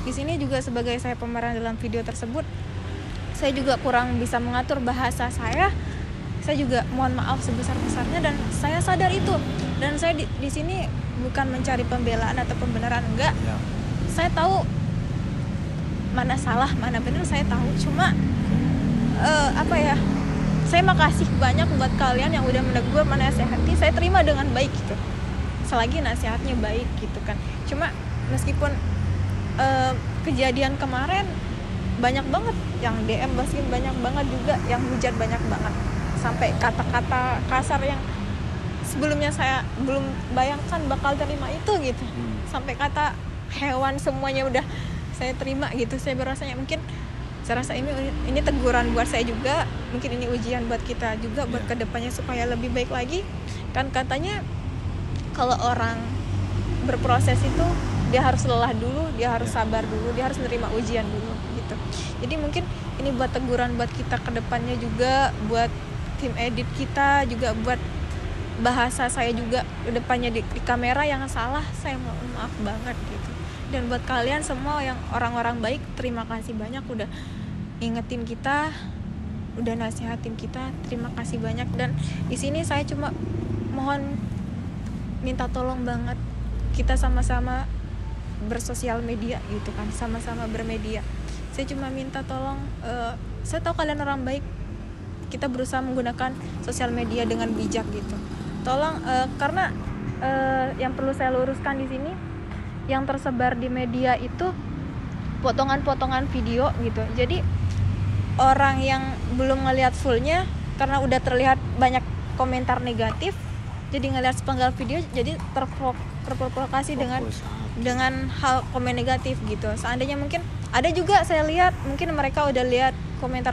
di sini juga sebagai saya pemeran dalam video tersebut, saya juga kurang bisa mengatur bahasa saya juga mohon maaf sebesar-besarnya, dan saya sadar itu, dan saya di sini bukan mencari pembelaan atau pembenaran, enggak. Saya tahu mana salah mana benar, saya tahu. Cuma saya makasih banyak buat kalian yang udah menegur, menasehati, saya terima dengan baik gitu, selagi nasihatnya baik gitu kan. Cuma meskipun kejadian kemarin banyak banget yang DM, banyak banget juga yang hujat, banyak banget, sampai kata-kata kasar yang sebelumnya saya belum bayangkan bakal terima itu gitu. Sampai kata hewan semuanya udah saya terima gitu. Saya berasanya mungkin saya rasa ini teguran buat saya juga, mungkin ini ujian buat kita juga buat kedepannya supaya lebih baik lagi. Kan katanya kalau orang berproses itu dia harus lelah dulu, dia harus sabar dulu, dia harus menerima ujian dulu gitu. Jadi mungkin ini buat teguran buat kita ke depannya juga, buat tim edit kita juga, buat bahasa saya juga ke depannya di kamera yang salah saya maaf banget gitu. Dan buat kalian semua yang orang-orang baik, terima kasih banyak udah ingetin kita, udah nasihatin kita, terima kasih banyak. Dan di sini saya cuma mohon minta tolong banget, kita sama-sama bersosial media gitu kan, sama-sama bermedia. Saya cuma minta tolong, saya tahu kalian orang baik, kita berusaha menggunakan sosial media dengan bijak gitu. Tolong karena yang perlu saya luruskan di sini, yang tersebar di media itu potongan-potongan video gitu. Jadi orang yang belum ngelihat fullnya karena udah terlihat banyak komentar negatif, jadi ngelihat sepenggal video jadi terprovokasi dengan hal komen negatif gitu. Seandainya mungkin ada juga saya lihat mungkin mereka udah lihat komentar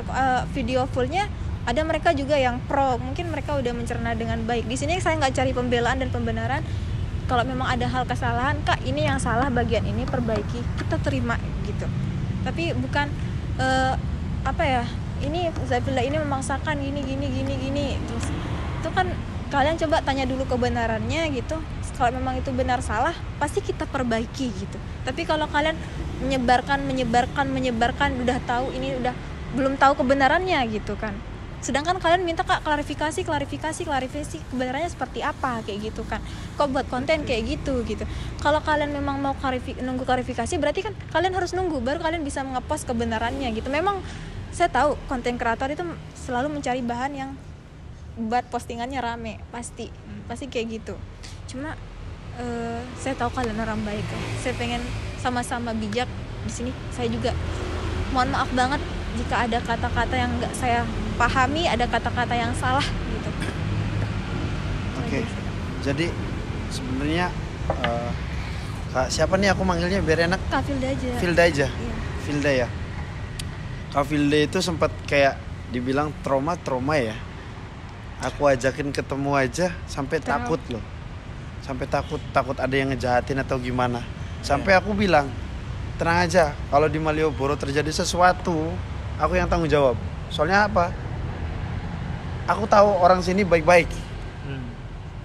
video fullnya, ada mereka juga yang pro, mungkin mereka udah mencerna dengan baik. Di sini saya nggak cari pembelaan dan pembenaran. Kalau memang ada hal kesalahan, Kak ini yang salah bagian ini, perbaiki, kita terima gitu. Tapi bukan ini Zafila ini memaksakan gini. Terus itu kan kalian coba tanya dulu kebenarannya gitu. Kalau memang itu benar salah, pasti kita perbaiki gitu. Tapi kalau kalian menyebarkan udah tahu ini udah belum tahu kebenarannya gitu kan. Sedangkan kalian minta Kak klarifikasi kebenarannya seperti apa kayak gitu kan. Kok buat konten kayak gitu. Kalau kalian memang mau nunggu klarifikasi, berarti kan kalian harus nunggu baru kalian bisa ngepost kebenarannya gitu. Memang saya tahu konten kreator itu selalu mencari bahan yang buat postingannya rame, pasti kayak gitu. Cuma saya tahu kalian orang baik kan. Saya pengen sama-sama bijak di sini. Saya juga mohon maaf banget jika ada kata-kata yang nggak saya pahami, ada kata-kata yang salah gitu. Oke. Jadi sebenarnya Kak siapa nih aku manggilnya biar enak? Kak Filda aja. Filda aja. Iya. Filda ya. Kak Filda itu sempat kayak dibilang trauma ya. Aku ajakin ketemu aja sampai takut loh. Sampai takut ada yang ngejahatin atau gimana. Sampai aku bilang, tenang aja, kalau di Malioboro terjadi sesuatu, aku yang tanggung jawab. Soalnya apa? Aku tahu orang sini baik-baik.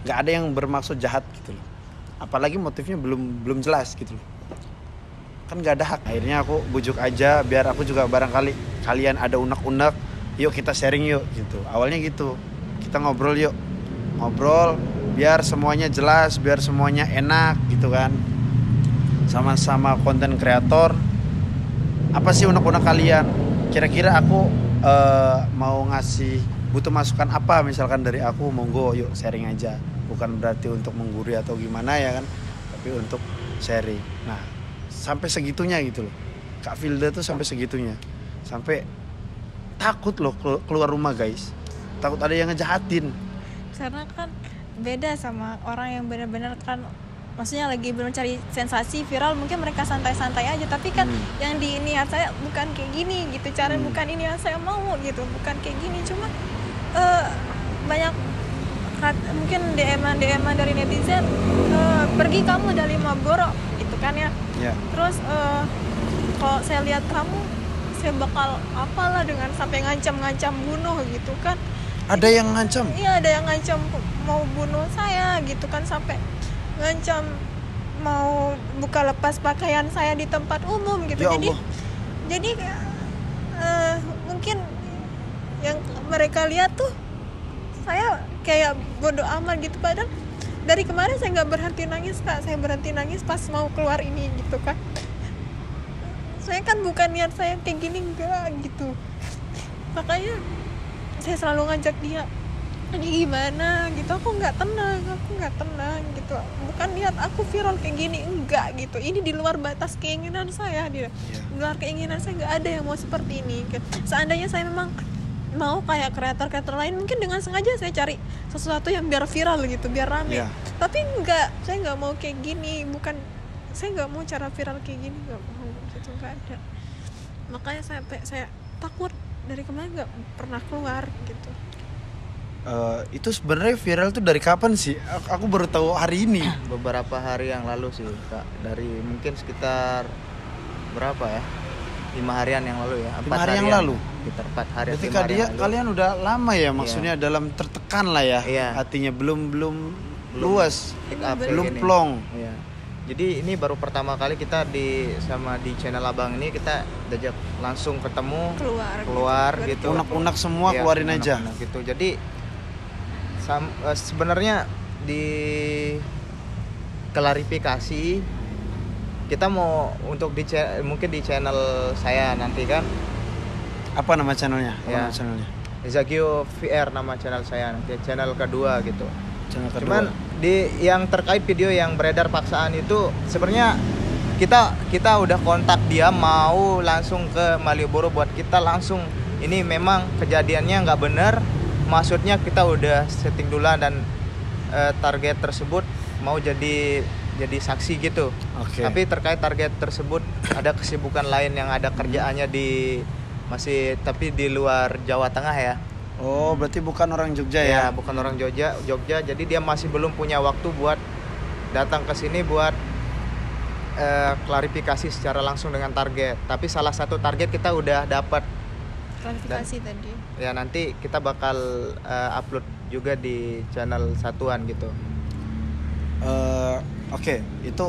Nggak ada yang bermaksud jahat gitu loh. Apalagi motifnya belum jelas gitu loh. Kan nggak ada hak. Akhirnya aku bujuk aja biar aku juga barangkali kalian ada unek-unek, yuk kita sharing yuk gitu. Awalnya gitu. Kita ngobrol yuk. Ngobrol biar semuanya jelas, biar semuanya enak gitu kan. Sama-sama konten kreator. Apa sih unek-unek kalian? Kira-kira aku mau ngasih butuh masukan apa misalkan dari aku, monggo yuk sharing aja. Bukan berarti untuk menggurui atau gimana ya kan, tapi untuk sharing. Nah sampai segitunya gitu loh Kak Filda tuh, sampai segitunya, sampai takut loh keluar rumah guys, takut ada yang ngejahatin. Karena kan beda sama orang yang benar-benar kan, maksudnya lagi belum cari sensasi viral, mungkin mereka santai-santai aja, tapi kan yang di niat saya bukan kayak gini gitu, cara bukan ini yang saya mau gitu, bukan kayak gini. Cuma banyak mungkin DM dari netizen, pergi kamu dari Malioboro itu kan ya. Terus kalau saya lihat kamu, saya bakal apalah dengan sampai ngancam bunuh gitu kan. Ada yang ngancam? Iya, ada yang ngancam mau bunuh saya gitu kan, sampai ngancam mau buka lepas pakaian saya di tempat umum gitu. Ya jadi mungkin yang mereka lihat tuh saya kayak bodoh amat gitu, padahal dari kemarin saya nggak berhenti nangis Kak. Saya berhenti nangis pas mau keluar ini gitu kan. Saya kan bukan niat saya kayak gini, enggak gitu. Makanya saya selalu ngajak dia, ini gimana gitu, aku nggak tenang gitu. Bukan niat aku viral kayak gini, enggak gitu. Ini di luar batas keinginan saya, di luar keinginan saya, nggak ada yang mau seperti ini. Seandainya saya memang mau kayak kreator lain, mungkin dengan sengaja saya cari sesuatu yang biar viral gitu, biar rame. Tapi enggak, saya nggak mau kayak gini. Bukan, saya nggak mau cara viral kayak gini, nggak mau gitu, nggak ada. Makanya saya takut, dari kemarin nggak pernah keluar gitu. Itu sebenarnya viral tuh dari kapan sih? Aku baru tahu hari ini. Beberapa hari yang lalu sih Kak, dari mungkin sekitar berapa ya, 5 harian yang lalu ya, 5 hari yang lalu? sekitar 4 hari. Berarti 5 hari yang lalu. kalian udah lama ya, maksudnya dalam tertekan lah ya, artinya belum luas, belum plong. Iya. Jadi ini baru pertama kali kita di channel Abang ini kita diajak langsung ketemu, keluar gitu. Unek-unek semua keluarin aja. Gitu. Jadi sebenarnya di klarifikasi kita mau untuk mungkin di channel saya nanti kan. Apa nama channelnya? Nama channelnya? Zagio VR nama channel saya nanti, channel kedua gitu. Cuman di yang terkait video yang beredar paksaan itu sebenarnya kita udah kontak dia mau langsung ke Malioboro buat kita langsung ini memang kejadiannya nggak benar, maksudnya kita udah setting duluan dan target tersebut mau jadi saksi gitu. Tapi terkait target tersebut ada kesibukan lain yang ada kerjaannya tapi di luar Jawa Tengah ya. Oh, berarti bukan orang Jogja ya? Bukan orang Jogja. Jadi dia masih belum punya waktu buat datang ke sini buat klarifikasi secara langsung dengan target. Tapi salah satu target kita udah dapat klarifikasi tadi. Ya nanti kita bakal upload juga di channel satuan gitu. Oke, itu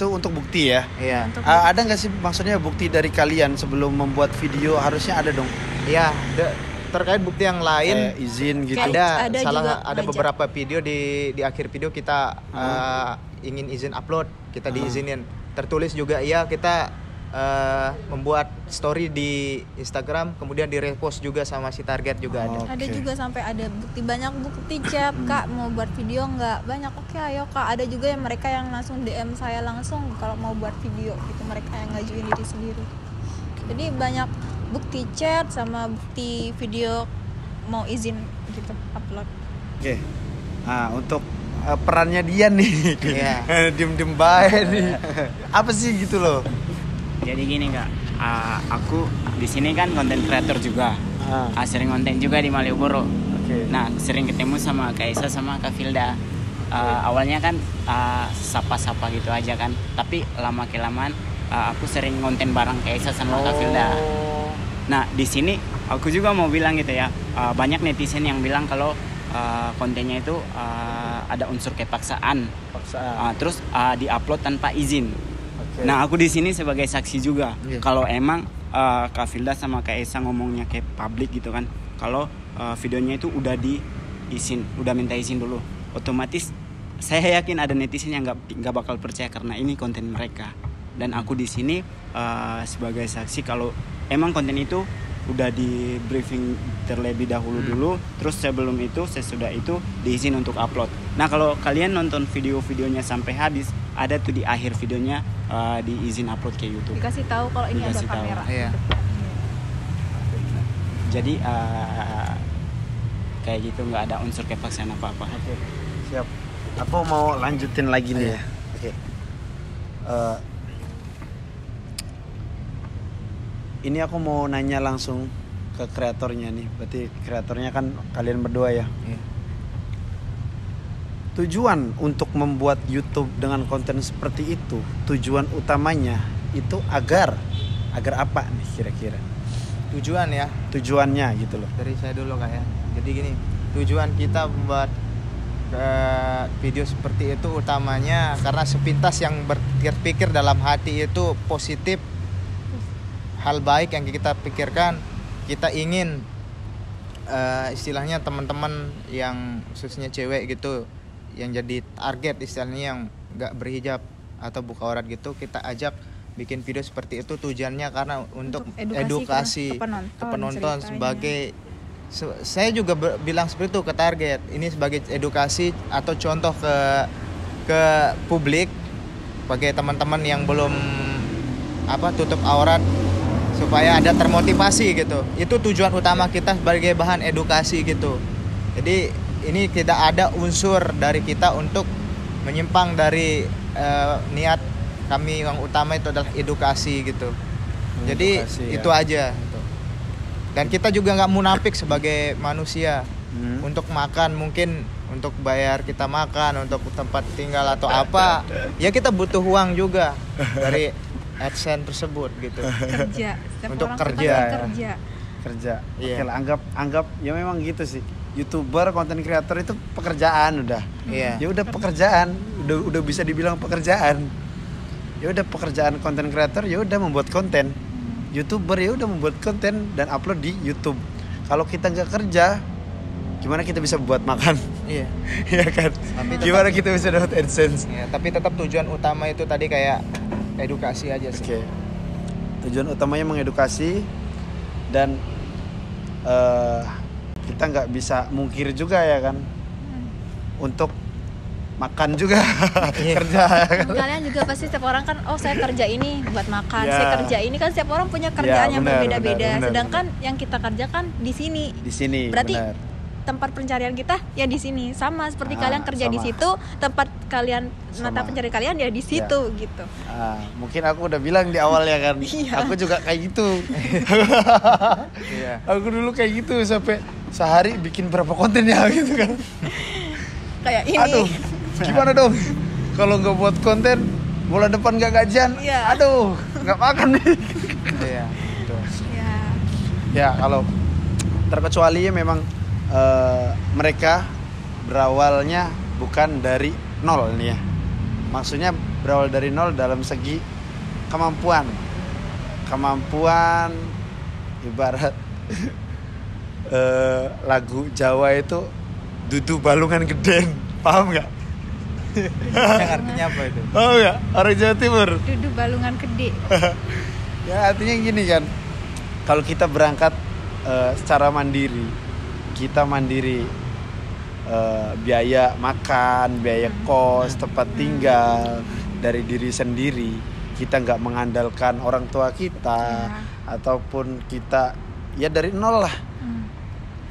untuk bukti ya. Iya. Ada nggak sih maksudnya bukti dari kalian sebelum membuat video? Harusnya ada dong. Iya. Terkait bukti yang lain, izin gitu. Ada beberapa video di akhir video kita ingin izin upload, kita diizinin. Tertulis juga kita membuat story di Instagram, kemudian di repost juga sama si target juga ada. Ada juga sampai ada banyak bukti chat, Kak mau buat video nggak? Banyak, oke ayo Kak. Ada juga yang mereka yang langsung DM saya langsung kalau mau buat video gitu, mereka yang ngajuin diri sendiri. Jadi banyak bukti chat sama bukti video mau izin gitu upload. Oke. Nah, untuk perannya dia nih. Diem baik nih. Apa sih gitu loh? Jadi gini Kak, aku di sini kan konten kreator juga. Sering konten juga di Malioboro. Nah, sering ketemu sama Kak Isa sama Kak Filda. Awalnya kan sapa-sapa gitu aja kan. Tapi lama kelamaan aku sering konten bareng Kak Isa sama Kak Filda. Nah, di sini aku juga mau bilang gitu ya. Banyak netizen yang bilang kalau kontennya itu ada unsur kepaksaan. Terus diupload tanpa izin. Nah, aku di sini sebagai saksi juga. Kalau emang Kak Filda sama Kak Esa ngomongnya ke publik gitu kan, kalau videonya itu udah udah minta izin dulu, otomatis saya yakin ada netizen yang nggak bakal percaya karena ini konten mereka. Dan aku di sini sebagai saksi kalau emang konten itu udah di briefing terlebih dahulu dulu, terus sebelum itu sesudah itu diizin untuk upload. Nah, kalau kalian nonton video-videonya sampai habis, ada tuh di akhir videonya diizin upload ke YouTube. Dikasih tahu kalau ini ada kamera. Iya. Jadi kayak gitu, nggak ada unsur kepaksaan apa-apa. Oke, siap. Aku mau lanjutin lagi nih ya. Oke. Ini aku mau nanya langsung ke kreatornya nih. Berarti kreatornya kan kalian berdua ya. Tujuan untuk membuat YouTube dengan konten seperti itu, tujuan utamanya itu agar apa nih kira-kira? Tujuan ya? Tujuannya gitu loh. Dari saya dulu Kak ya. Jadi gini, tujuan kita membuat video seperti itu utamanya karena sepintas yang berpikir dalam hati itu positif, hal baik yang kita pikirkan, kita ingin istilahnya teman-teman yang khususnya cewek gitu yang jadi target istilahnya yang nggak berhijab atau buka aurat gitu, kita ajak bikin video seperti itu tujuannya karena untuk edukasi ke penonton sebagai saya juga bilang seperti itu ke target ini sebagai edukasi atau contoh ke publik bagi teman-teman yang belum tutup aurat supaya ada termotivasi gitu. Itu tujuan utama kita sebagai bahan edukasi gitu. Jadi ini tidak ada unsur dari kita untuk menyimpang dari niat kami yang utama itu adalah edukasi gitu. Jadi itu aja gitu. Dan kita juga nggak munafik sebagai manusia. untuk makan, mungkin untuk bayar kita makan, untuk tempat tinggal atau apa, ya kita butuh uang juga dari AdSense tersebut gitu. Kerja. Setiap Untuk orang kerja, pasti ya. kerja. Oke lah, anggap ya memang gitu sih. YouTuber, content creator itu pekerjaan udah. Iya. Ya udah pekerjaan, udah bisa dibilang pekerjaan. Ya udah pekerjaan content creator, ya udah membuat konten. YouTuber ya udah membuat konten dan upload di YouTube. Kalau kita nggak kerja, gimana kita bisa buat makan? Iya. Iya kan? Gimana kita bisa dapat AdSense? Ya, tapi tetap tujuan utama itu tadi kayak edukasi aja sih. Oke. Tujuan utamanya mengedukasi dan kita nggak bisa mungkir juga ya kan untuk makan juga kerja kan? Kalian juga pasti setiap orang kan, oh saya kerja ini buat makan, Ya. saya kerja ini kan setiap orang punya kerjaan yang benar, berbeda-beda. benar, Sedangkan yang kita kerjakan di sini. Di sini. Berarti benar. tempat pencarian kita ya di sini. Sama seperti kalian kerja di sama. situ, tempat kalian mata Sama. pencarian kalian ya di situ gitu. Mungkin aku udah bilang di awal ya kan. Iya. Aku juga kayak gitu. Iya. Aku dulu kayak gitu sampai sehari bikin berapa konten ya gitu kan. Kayak ini. Aduh, gimana dong? Kalau nggak buat konten, bulan depan nggak gajian. Iya. Aduh, nggak makan nih. Iya. Betul. Ya. Ya kalau terkecuali memang mereka berawalnya bukan dari nol nih ya. Maksudnya berawal dari nol dalam segi kemampuan. Kemampuan ibarat lagu Jawa itu dudu balungan geden. Paham nggak? Yang artinya apa itu? Oh ya, orang Jawa Timur. Duduk balungan gede. Ya artinya gini kan, kalau kita berangkat secara mandiri, kita mandiri biaya makan, biaya kos, tempat tinggal dari diri sendiri. Kita nggak mengandalkan orang tua kita ataupun kita ya dari nol lah.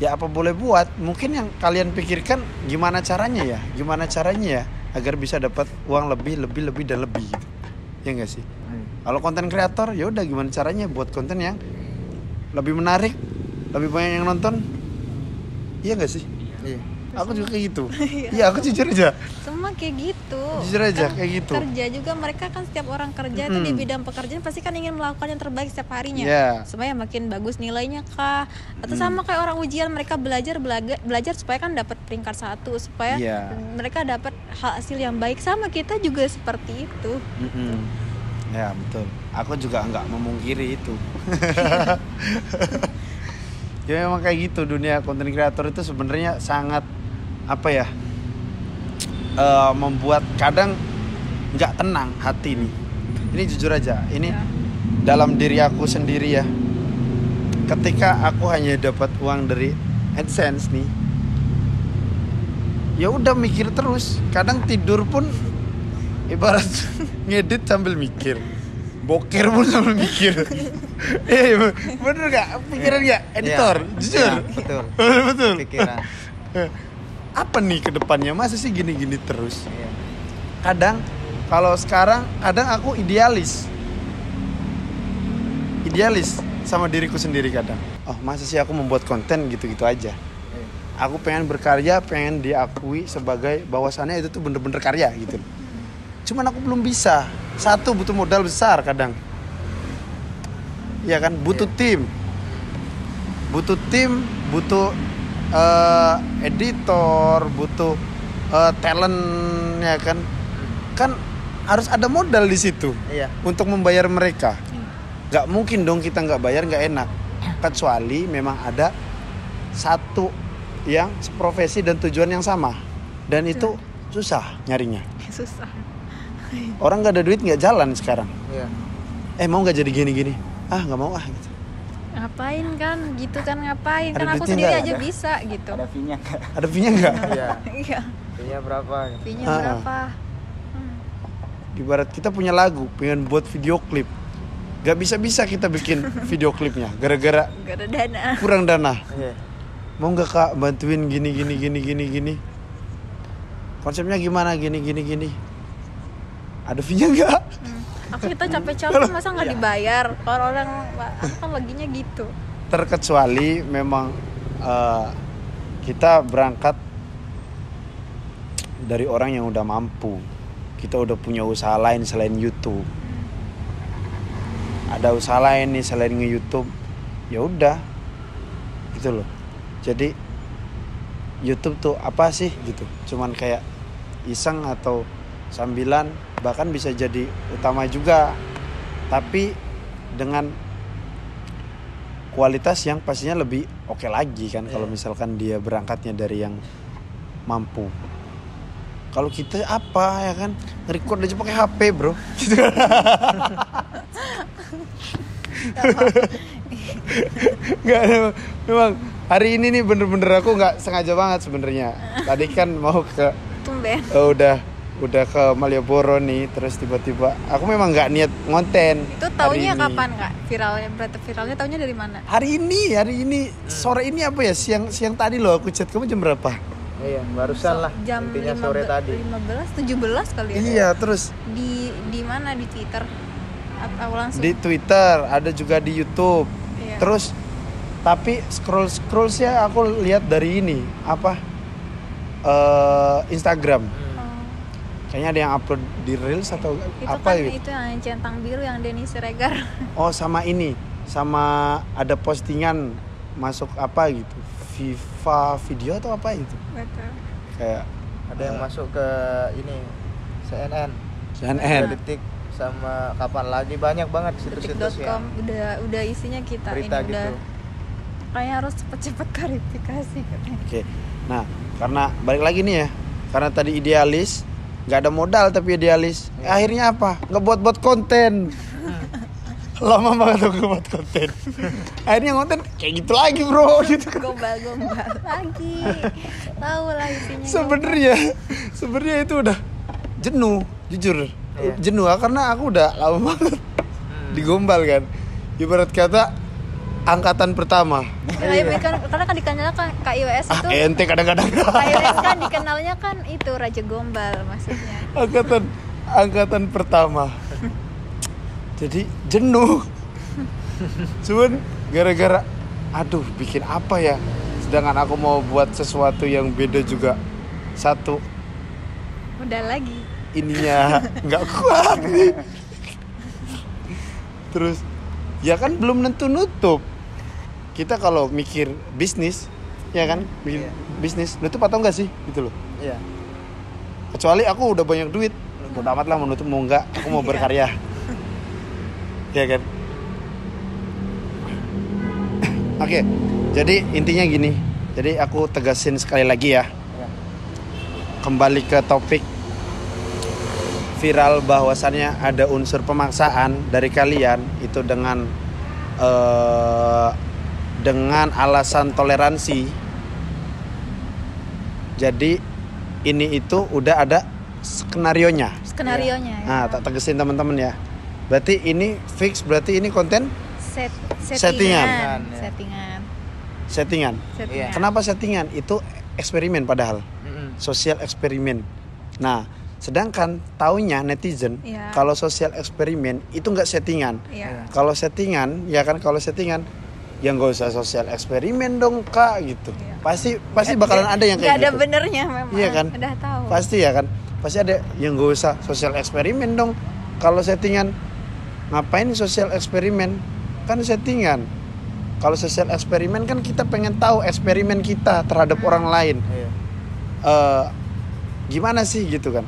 Ya apa boleh buat. Mungkin yang kalian pikirkan gimana caranya ya agar bisa dapat uang lebih dan lebih gitu. Ya nggak sih? Kalau konten kreator ya udah gimana caranya buat konten yang lebih menarik, lebih banyak yang nonton. Iya nggak sih? Iya. Aku juga kayak gitu. Iya, aku jujur aja. Semua kayak gitu. Jujur aja Kan kayak gitu. Kerja juga mereka kan setiap orang kerja itu di bidang pekerjaan pasti kan ingin melakukan yang terbaik setiap harinya. Yeah. Supaya makin bagus nilainya kah? Atau sama kayak orang ujian mereka belajar supaya kan dapat peringkat 1 supaya Yeah. mereka dapat hasil yang baik. Sama kita juga seperti itu. Ya betul. Aku juga nggak memungkiri itu. Ya memang kayak gitu, dunia konten kreator itu sebenarnya sangat apa ya, membuat kadang nggak tenang hati nih. Ini jujur aja, ini dalam diri aku sendiri ya. Ketika aku hanya dapat uang dari AdSense nih, ya udah mikir terus. Kadang tidur pun ibarat ngedit sambil mikir, boker pun sambil mikir. Bener gak? Pikiran gak? Editor, jujur. Betul. Betul. Pikiran. Apa nih ke depannya? Masa sih gini-gini terus? Iya. Kadang kalau sekarang kadang aku idealis sama diriku sendiri kadang. Oh, masa sih aku membuat konten gitu-gitu aja. Aku pengen berkarya, pengen diakui sebagai bahwasannya itu tuh bener-bener karya gitu. Cuman aku belum bisa. Satu, butuh modal besar kadang. Ya kan, butuh tim, butuh editor, butuh talent ya kan harus ada modal di situ. Iya. Untuk membayar mereka. Gak mungkin dong kita nggak bayar, nggak enak. Kecuali memang ada satu yang profesi dan tujuan yang sama, dan itu susah nyarinya. Susah. Orang nggak ada duit nggak jalan sekarang. Iya. Mau nggak jadi gini-gini? Nggak mau gitu. Ngapain kan gitu kan, ngapain Ada kan aku duitnya sendiri nggak? aja Ada. bisa gitu. Ada fee-nya nggak? Ada fee-nya nggak? Iya. Iya. Fee-nya berapa? Fee-nya Ah. berapa? Ibarat kita punya lagu, pengen buat video klip, gak bisa kita bikin video klipnya gara-gara Gak ada dana. kurang dana. Iya. Mau nggak kak bantuin gini. Konsepnya gimana gini. Ada fee-nya nggak? Aku kita capek-capek masa nggak dibayar? Kalau orang kan laginya gitu. Terkecuali memang kita berangkat dari orang yang udah mampu. Kita udah punya usaha lain selain YouTube. Ada usaha lain nih selain nge-YouTube. Ya udah. Gitu loh. Jadi YouTube tuh apa sih gitu. Cuman kayak iseng atau sambilan, bahkan bisa jadi utama juga. Tapi dengan kualitas yang pastinya lebih oke lagi kan kalau misalkan dia berangkatnya dari yang mampu. Kalau kita apa ya kan, record aja pakai HP bro. Nggak, memang hari ini nih bener-bener aku nggak sengaja banget sebenarnya. Tadi kan mau ke Tumben. Udah ke Malioboro nih, terus tiba-tiba aku memang nggak niat ngonten. Itu taunya kapan Kak? Viralnya, berarti viralnya taunya dari mana? Hari ini sore ini apa ya, siang tadi loh aku chat kamu jam berapa? Iya, barusan lah. Jam Intinya sore tadi. 17 kali ya. Iya, terus di mana, di Twitter atau langsung? di Twitter, ada juga di YouTube. Iya. Terus tapi scroll ya aku lihat dari ini apa Instagram. Kayaknya ada yang upload di Reels atau itu apa kan gitu. itu yang centang biru yang Denny Siregar. Oh, sama ini, sama ada postingan masuk apa gitu, FIFA video atau apa itu. Betul. Kayak Ada yang masuk ke ini CNN. CNN. Detik sama kapan lagi, banyak banget situs-situs Detik.com yang udah isinya kita berita ini gitu. udah kayaknya harus cepet-cepet klarifikasi katanya. Oke. Nah, karena balik lagi nih ya. Karena tadi idealis, nggak ada modal tapi idealis. Akhirnya apa? Ngebuat konten. Lama banget aku buat konten. Akhirnya konten kayak gitu lagi bro. Gitu. Gombal lagi. Tahu lah isinya. Sebenarnya itu udah jenuh, jujur. Iya. Jenuh karena aku udah lama banget digombal kan. Ibarat kata angkatan pertama. Karena kan dikenalnya kan KIWS itu. Ente kadang-kadang. KIWS kan dikenalnya kan itu Raja Gombal maksudnya. Angkatan pertama. Jadi jenuh. Cuman gara-gara aduh bikin apa ya. Sedangkan aku mau buat sesuatu yang beda juga. Satu, Udah lagi. ininya nggak kuat. Terus ya kan belum tentu nutup. Kita kalau mikir bisnis, ya kan, bisnis nutup atau enggak sih, gitu loh. Iya. Kecuali aku udah banyak duit, bodo amat lah menutup mau enggak, aku mau berkarya. Ya kan. Oke, jadi intinya gini. Jadi aku tegasin sekali lagi ya. Kembali ke topik viral, bahwasannya ada unsur pemaksaan dari kalian itu dengan alasan toleransi. Jadi ini itu udah ada skenarionya. Skenarionya. Ya. Nah, tak tegesin teman-teman ya. Berarti ini fix, berarti ini konten settingan. Settingan. Iya. Kenapa settingan? Itu eksperimen padahal. Sosial eksperimen. Nah, sedangkan taunya netizen kalau sosial eksperimen itu nggak settingan. Kalau settingan, ya kan, kalau settingan ya nggak usah sosial eksperimen dong kak gitu. Pasti bakalan ada yang kayak gitu. Gak ada benernya memang. Iya kan? Udah tahu. Pasti ya kan. Pasti ada yang nggak usah sosial eksperimen dong. Kalau settingan, ngapain sosial eksperimen? Kan settingan. Kalau sosial eksperimen kan kita pengen tahu eksperimen kita terhadap orang lain. Gimana sih gitu kan?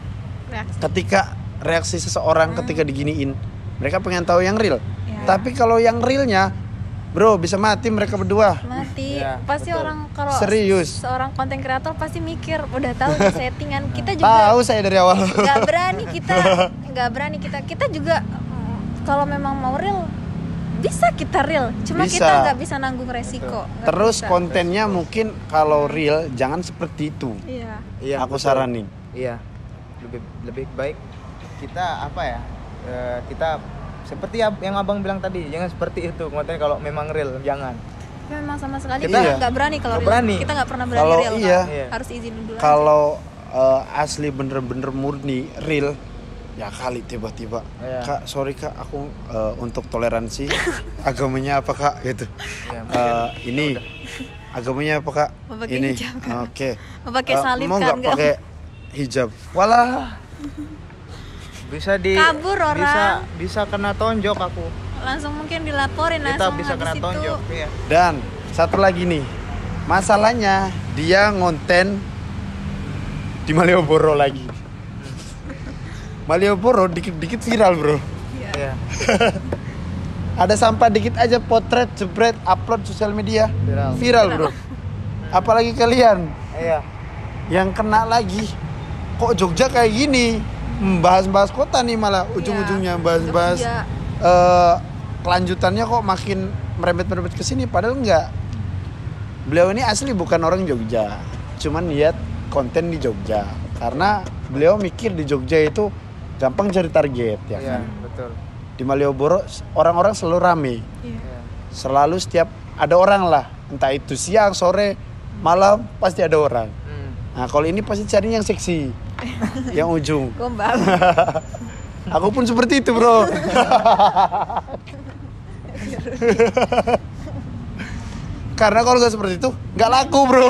Ketika reaksi seseorang ketika diginiin, mereka pengen tahu yang real. Tapi kalau yang realnya, bro, bisa mati mereka berdua. Mati. Ya, Pasti betul. orang kalau Serius. seorang konten kreator pasti mikir udah tahu nih settingan. Kita juga Tahu saya dari awal. nggak berani kita juga kalau memang mau real bisa kita real. Cuma Bisa. kita nggak bisa nanggung resiko. Nggak Terus bisa. kontennya mungkin kalau real jangan seperti itu. Iya. Aku betul. saranin. Iya. Lebih baik kita apa ya? Kita seperti yang abang bilang tadi, jangan seperti itu konten kalau memang real, jangan. Tapi memang sama sekali Kita kita nggak berani kalau nggak real. berani. Kita nggak pernah berani Kalau real. iya. Kak. Iya. Harus izin dulu. Kalau asli bener-bener murni real, ya kali tiba-tiba Iya. kak sorry kak aku untuk toleransi agamanya apa kak gitu. Ya, Ini Agamanya apa kak? Mau pakai Ini. hijab, Kak. Oke. Mau pakai salib mau kan, nggak pakai hijab? Walah. Bisa Kabur orang. bisa kena tonjok aku. Langsung mungkin dilaporin Kita langsung bisa habis kena itu. tonjok. Iya. Dan satu lagi nih, masalahnya dia ngonten di Malioboro lagi. Malioboro dikit-dikit viral bro. Iya. Ada sampah dikit aja potret, jebret, upload sosial media, viral bro. Apalagi kalian Iya. yang kena lagi, kok Jogja kayak gini, bahas-bahas kota nih malah ujung-ujungnya bahas-bahas Jogja. kelanjutannya kok makin merembet-merembet ke sini padahal enggak. Beliau ini asli bukan orang Jogja, cuman lihat konten di Jogja karena beliau mikir di Jogja itu gampang cari target ya Iya, kan. betul. Di Malioboro orang-orang selalu rame, Iya. selalu setiap ada orang lah, entah itu siang, sore, malam pasti ada orang. Nah kalau ini pasti cari yang seksi, yang ujung. Gombal. Aku pun seperti itu bro. Karena kalau nggak seperti itu nggak laku bro.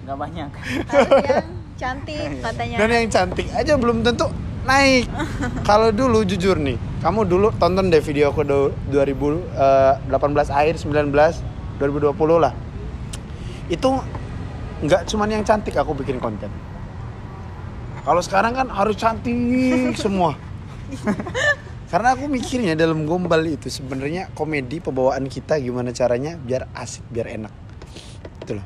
Nggak banyak. Harus yang cantik katanya. Dan yang cantik aja belum tentu naik. Kalau dulu jujur nih, kamu dulu tonton deh video aku 2018 akhir 19 2020 lah. Itu nggak cuman yang cantik aku bikin konten. Kalau sekarang kan harus cantik semua. Karena aku mikirnya dalam gombal itu sebenarnya komedi pembawaan kita gimana caranya biar asik, biar enak. Gitu loh.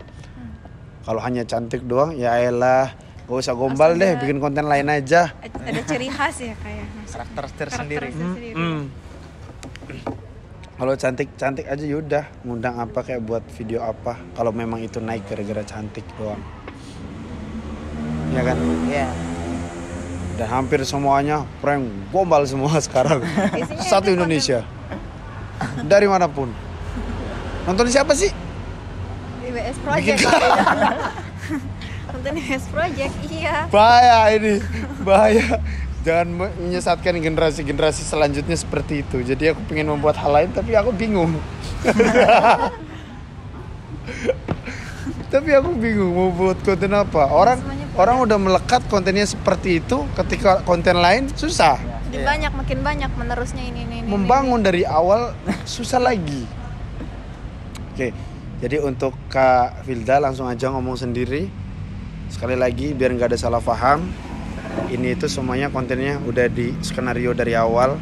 Kalau hanya cantik doang ya elah, gak usah gombal deh, bikin konten lain aja. Ada ciri khas ya kayak Karakter tersendiri. Kalau cantik aja yaudah, ngundang apa kayak buat video apa. Kalau memang itu naik gara-gara cantik doang. Ya kan? Iya. Dan hampir semuanya prank gombal semua sekarang. Isinya Satu itu Indonesia. Dari manapun. Nonton siapa sih? WS Project. Nonton WS Project, iya. Bahaya ini. Bahaya. Jangan menyesatkan generasi-generasi selanjutnya seperti itu. Jadi aku pengen membuat hal lain tapi aku bingung. Tapi aku bingung mau buat konten apa. Orang udah melekat kontennya seperti itu, ketika konten lain susah. Jadi banyak, makin banyak menerusnya ini. Membangun dari awal susah lagi. Oke, jadi untuk Kak Filda langsung aja ngomong sendiri. Sekali lagi biar nggak ada salah paham. Ini itu semuanya kontennya udah di skenario dari awal.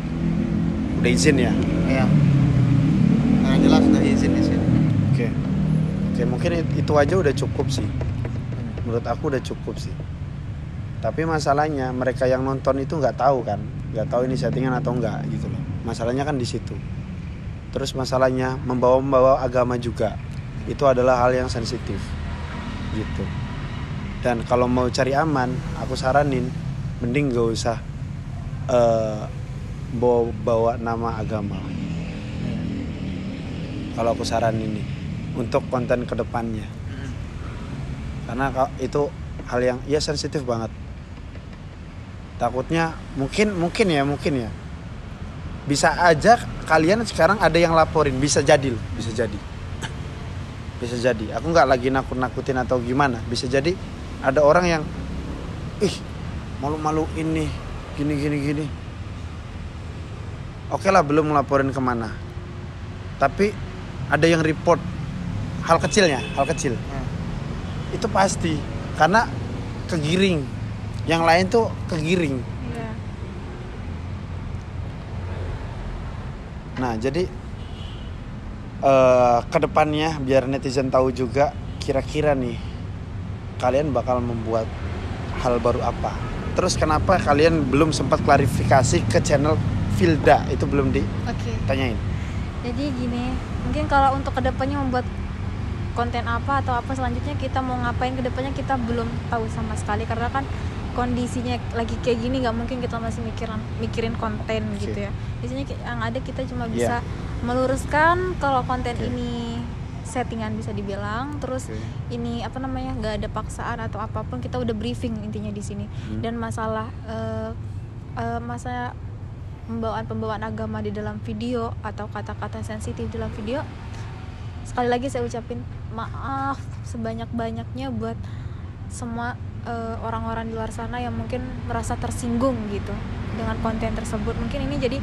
Udah izin ya? Iya. Nah, jelas udah izin di sini. Oke, mungkin itu aja udah cukup sih. Menurut aku udah cukup sih. Tapi masalahnya mereka yang nonton itu nggak tahu kan, nggak tahu ini settingan atau enggak gitu loh. Masalahnya kan di situ. Terus masalahnya membawa agama juga, itu adalah hal yang sensitif gitu. Dan kalau mau cari aman, aku saranin mending gak usah bawa nama agama. Kalau aku saranin nih untuk konten kedepannya. Karena itu hal yang ya sensitif banget. Takutnya mungkin ya bisa aja kalian sekarang ada yang laporin, bisa jadi. Aku nggak lagi nakut-nakutin atau gimana, bisa jadi ada orang yang malu-maluin nih gini. Oke lah, belum ngelaporin kemana, tapi ada yang report hal kecil itu pasti karena kegiring, yang lain tuh kegiring. Iya. Nah jadi kedepannya biar netizen tahu juga kira-kira nih kalian bakal membuat hal baru apa. Terus kenapa kalian belum sempat klarifikasi ke channel Filda, itu belum ditanyain. Jadi gini, mungkin kalau untuk kedepannya membuat konten apa atau apa selanjutnya kita mau ngapain kedepannya kita belum tahu sama sekali karena kan kondisinya lagi kayak gini, nggak mungkin kita masih mikirin konten gitu ya. Biasanya yang ada kita cuma bisa meluruskan kalau konten ini settingan bisa dibilang, terus ini nggak ada paksaan atau apapun, kita udah briefing intinya di sini. Dan masalah pembawaan agama di dalam video atau kata-kata sensitif dalam video sekali lagi saya ucapin maaf sebanyak-banyaknya buat semua orang-orang di luar sana yang mungkin merasa tersinggung gitu dengan konten tersebut. Mungkin ini jadi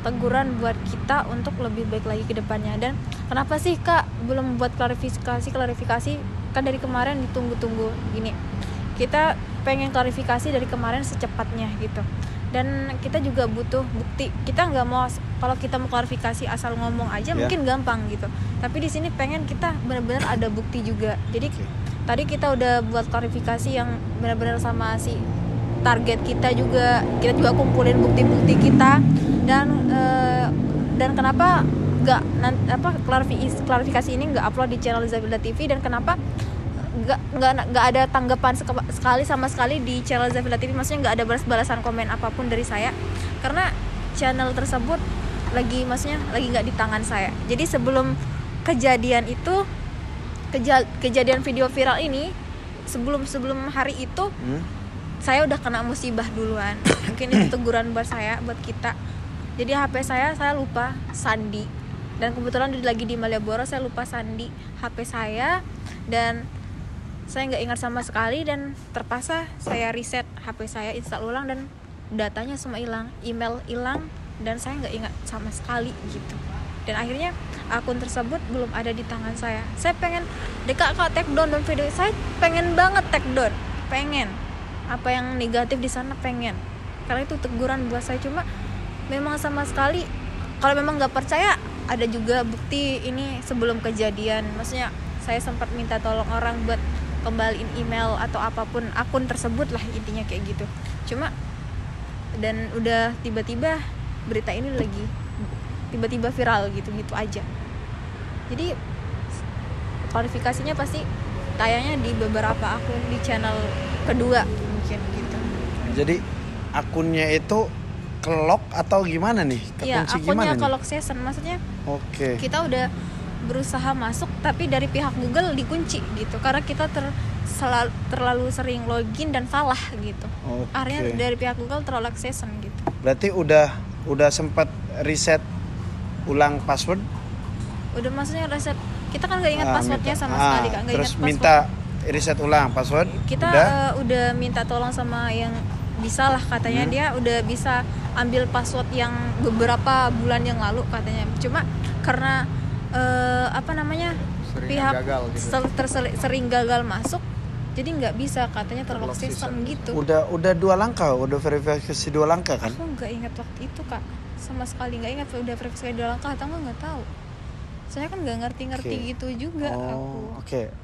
teguran buat kita untuk lebih baik lagi ke depannya. Dan kenapa sih Kak belum buat klarifikasi kan dari kemarin ditunggu-tunggu gini. Kita pengen klarifikasi dari kemarin secepatnya gitu. Dan kita juga butuh bukti. Kita nggak mau, kalau kita mau klarifikasi asal ngomong aja mungkin gampang gitu. Tapi di sini pengen kita benar-benar ada bukti juga. Jadi tadi kita udah buat klarifikasi yang benar-benar sama si target kita juga kumpulin bukti-bukti kita. Dan kenapa nggak klarifikasi ini nggak upload di channel Zabila TV, dan kenapa nggak ada tanggapan sama sekali di channel Zabila TV, maksudnya nggak ada balasan komen apapun dari saya, karena channel tersebut lagi nggak di tangan saya. Jadi sebelum kejadian itu, kejadian video viral ini, sebelum hari itu saya udah kena musibah duluan. Mungkin itu teguran buat kita. Jadi HP saya lupa sandi, dan kebetulan lagi di Malioboro, saya lupa sandi HP saya, dan saya nggak ingat sama sekali, dan terpaksa saya reset HP saya, install ulang, dan datanya semua hilang, email hilang, dan saya nggak ingat sama sekali gitu. Dan akhirnya akun tersebut belum ada di tangan saya. Saya pengen Kak take down dan video, saya pengen banget take down, pengen apa yang negatif di sana pengen, karena itu teguran buat saya. Cuma memang sama sekali, kalau memang nggak percaya, ada juga bukti ini sebelum kejadian. Maksudnya saya sempat minta tolong orang buat kembaliin email atau apapun akun tersebut lah, intinya kayak gitu. Cuma dan udah tiba-tiba berita ini lagi tiba-tiba viral gitu aja. Jadi kualifikasinya pasti tayangnya di beberapa akun di channel kedua mungkin gitu. Jadi akunnya itu kelok atau gimana nih? Iya, akunnya kelok season, maksudnya. Oke. Kita udah berusaha masuk tapi dari pihak Google dikunci gitu, karena kita terlalu sering login dan salah gitu. Akhirnya dari pihak Google terlalu season gitu. Berarti udah sempat reset ulang password? Udah, maksudnya reset. Kita kan nggak ingat passwordnya sama sekali kan, nggak terus ingat password. Minta reset ulang password. Kita udah minta tolong sama yang bisa lah, katanya dia udah bisa ambil password yang beberapa bulan yang lalu katanya. Cuma karena pihak sering gagal masuk, jadi nggak bisa, katanya terlock system gitu. Udah 2 langkah, udah verifikasi 2 langkah kan? Aku nggak ingat waktu itu Kak, sama sekali nggak ingat udah verifikasi 2 langkah atau nggak tahu. Saya kan nggak ngerti gitu juga.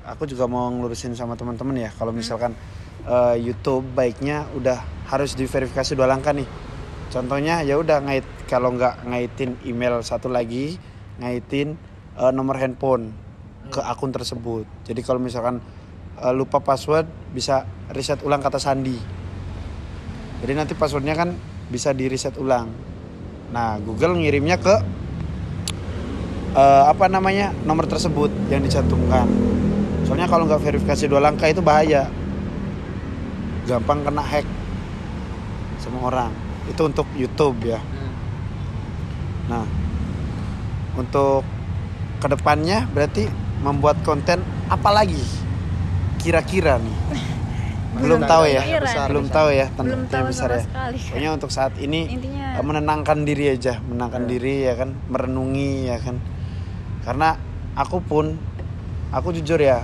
Aku juga mau ngelurusin sama teman-teman ya, kalau misalkan YouTube baiknya udah harus diverifikasi 2 langkah nih. Contohnya ya udah kalau nggak ngaitin email satu lagi, ngaitin nomor handphone ke akun tersebut. Jadi kalau misalkan lupa password, bisa reset ulang kata sandi. Jadi nanti passwordnya kan bisa di reset ulang. Nah, Google ngirimnya ke nomor tersebut yang dicantumkan. Soalnya kalau nggak verifikasi 2 langkah itu bahaya, gampang kena hack sama orang. Itu untuk YouTube ya. Nah, untuk kedepannya berarti membuat konten apa lagi kira-kira nih? Belum tahu ya tentang besar ya. Pokoknya untuk saat ini intinya menenangkan diri aja, diri ya kan, merenungi ya kan. Karena aku jujur ya,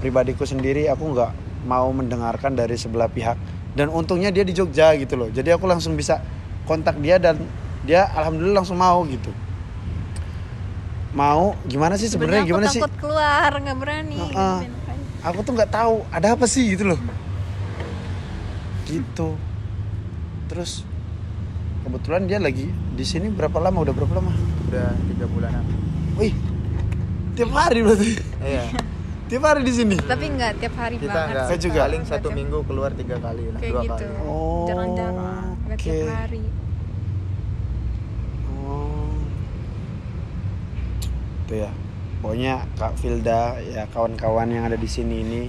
pribadiku sendiri aku nggak mau mendengarkan dari sebelah pihak. Dan untungnya dia di Jogja gitu loh. Jadi aku langsung bisa kontak dia, dan dia alhamdulillah langsung mau gitu. Mau gimana sih sebenarnya, gimana sih? Aku takut keluar, nggak berani. Aku tuh nggak tahu ada apa sih gitu loh. Gitu. Terus kebetulan dia lagi di sini berapa lama? Udah berapa lama? Udah 3 bulanan. Wih, tiap hari berarti. Iya. Tiap hari di sini. Tapi nggak tiap hari kita banget. Kita juga paling 1 minggu keluar 3 kali lah, 2 gitu. kali. Jarang-jarang, nggak tiap hari. Itu ya. Pokoknya Kak Filda ya, kawan-kawan yang ada di sini ini,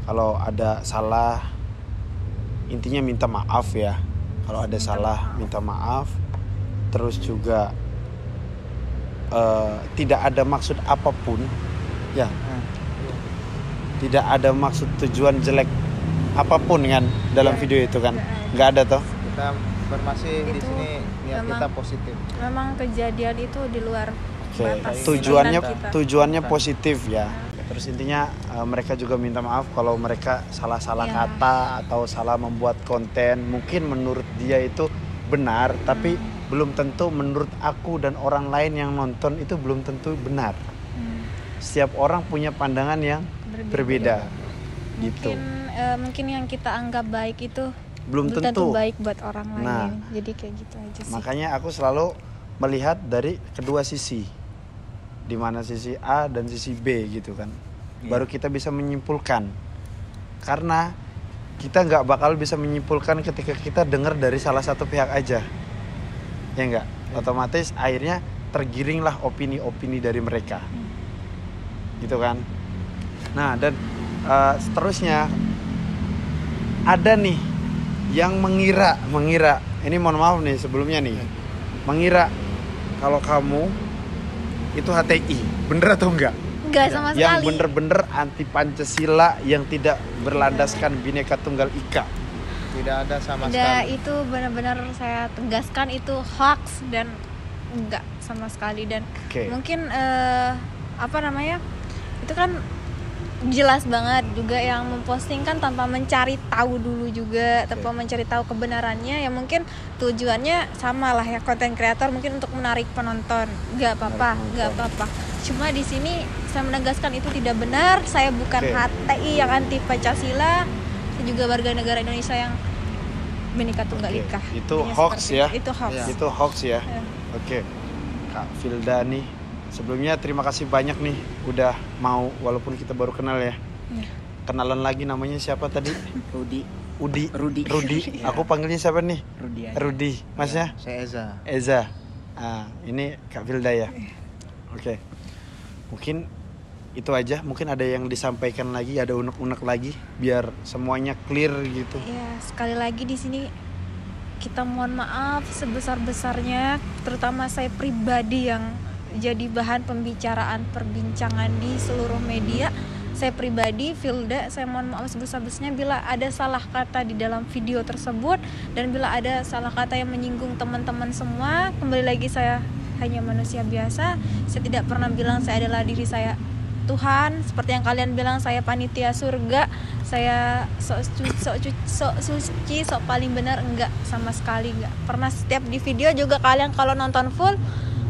kalau ada salah intinya minta maaf ya. Kalau ada salah minta maaf. Terus juga tidak ada maksud apapun, ya, tidak ada maksud tujuan jelek apapun kan dalam video itu kan, nggak ada toh. Kita bermasih di sini niat kita positif. Memang kejadian itu di luar batas tujuannya positif ya. Terus intinya mereka juga minta maaf kalau mereka salah-salah kata atau salah membuat konten. Mungkin menurut dia itu benar, tapi belum tentu menurut aku dan orang lain yang nonton itu belum tentu benar. Setiap orang punya pandangan yang berbeda. Gitu. Mungkin yang kita anggap baik itu belum tentu baik buat orang lain. Nah, jadi kayak gitu aja sih. Makanya aku selalu melihat dari kedua sisi. Di mana sisi A dan sisi B gitu kan. Baru kita bisa menyimpulkan. Karena kita nggak bakal bisa menyimpulkan ketika kita dengar dari salah satu pihak aja. Ya enggak? Otomatis akhirnya tergiringlah opini-opini dari mereka. Gitu kan. Nah, dan seterusnya ada nih yang mengira, ini mohon maaf nih sebelumnya nih, mengira kalau kamu itu HTI, bener atau enggak? Enggak sama sekali. Yang bener-bener anti Pancasila, yang tidak berlandaskan Bhinneka Tunggal Ika. Tidak ada sama sekali. Itu benar-benar saya tegaskan itu hoax dan enggak sama sekali. Dan mungkin itu kan jelas banget juga yang mempostingkan tanpa mencari tahu dulu juga, tanpa mencari tahu kebenarannya. Ya mungkin tujuannya sama lah ya, konten kreator mungkin untuk menarik penonton. Nggak apa-apa. Cuma di sini saya menegaskan itu tidak benar. Saya bukan HTI yang anti Pancasila. Saya juga warga negara Indonesia yang Bhinneka Tunggal Ika. Itu hoax ya. Itu hoax ya. Oke. Kak Filda nih, sebelumnya terima kasih banyak nih udah mau, walaupun kita baru kenal ya. Kenalan lagi, namanya siapa tadi? Rudi. Aku panggilnya siapa nih? Rudi. Masnya? Saya Eza. Ini Kak Filda ya. Oke. Mungkin itu aja. Mungkin ada yang disampaikan lagi, ada unek-unek lagi biar semuanya clear gitu. Ya, sekali lagi di sini kita mohon maaf sebesar-besarnya, terutama saya pribadi yang jadi bahan pembicaraan perbincangan di seluruh media. Saya pribadi, Filda, saya mohon maaf sebesar-besarnya bila ada salah kata di dalam video tersebut, dan bila ada salah kata yang menyinggung teman-teman semua. Kembali lagi, saya hanya manusia biasa. Saya tidak pernah bilang saya adalah diri saya Tuhan, seperti yang kalian bilang saya panitia surga, saya sok suci, sok paling benar. Enggak, sama sekali enggak pernah. Setiap di video juga kalian kalau nonton full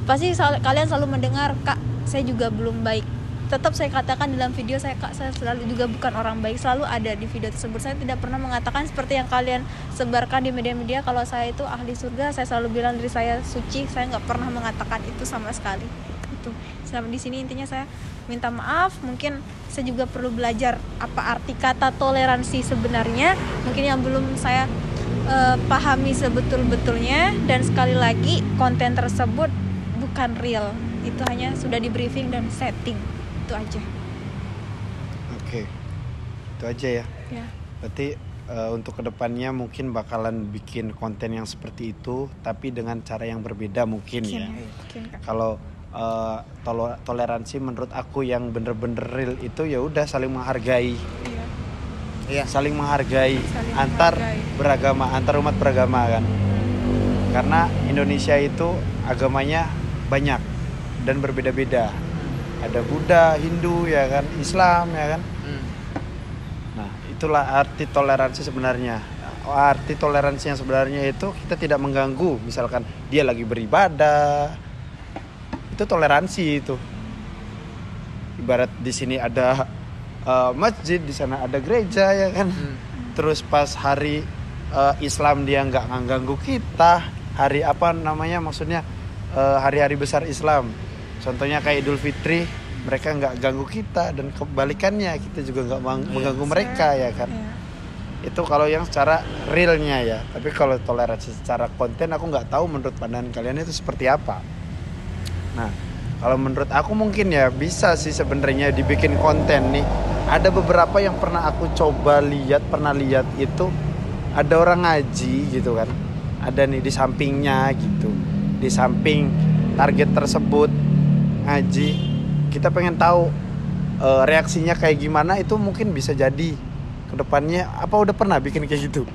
pasti kalian selalu mendengar, Kak, saya juga belum baik. Tetap saya katakan dalam video saya, Kak, saya selalu juga bukan orang baik. Selalu ada di video tersebut. Saya tidak pernah mengatakan seperti yang kalian sebarkan di media-media kalau saya itu ahli surga. Saya selalu bilang diri saya suci. Saya nggak pernah mengatakan itu sama sekali. Itu. Selama di sini intinya saya minta maaf. Mungkin saya juga perlu belajar apa arti kata toleransi sebenarnya. Mungkin yang belum saya pahami sebetul-betulnya. Dan sekali lagi, konten tersebut bukan real. Itu hanya sudah di briefing dan setting. Itu aja. Oke. Itu aja ya. Berarti untuk kedepannya mungkin bakalan bikin konten yang seperti itu, tapi dengan cara yang berbeda mungkin ya. Kalau toleransi menurut aku yang bener-bener real itu ya udah saling menghargai. Iya. Saling menghargai antar beragama, antar umat beragama kan. Karena Indonesia itu agamanya banyak dan berbeda-beda. Ada Buddha, Hindu ya kan, Islam ya kan. Nah, itulah arti toleransi sebenarnya. Arti toleransi yang sebenarnya itu kita tidak mengganggu. Misalkan dia lagi beribadah, itu toleransi itu. Ibarat di sini ada masjid, di sana ada gereja ya kan. Terus pas hari Islam dia nggak mengganggu kita. Hari apa namanya, maksudnya hari-hari besar Islam. Contohnya kayak Idul Fitri, mereka nggak ganggu kita, dan kebalikannya kita juga nggak mengganggu mereka ya kan. Itu kalau yang secara realnya ya. Tapi kalau toleransi secara konten aku nggak tahu menurut pandangan kalian itu seperti apa. Nah, kalau menurut aku mungkin ya bisa sih sebenarnya dibikin konten nih. Ada beberapa yang pernah aku coba pernah lihat itu ada orang ngaji gitu kan. Ada nih di sampingnya gitu. Di samping target tersebut ngaji, kita pengen tahu reaksinya kayak gimana, itu mungkin bisa jadi kedepannya. Apa udah pernah bikin kayak gitu?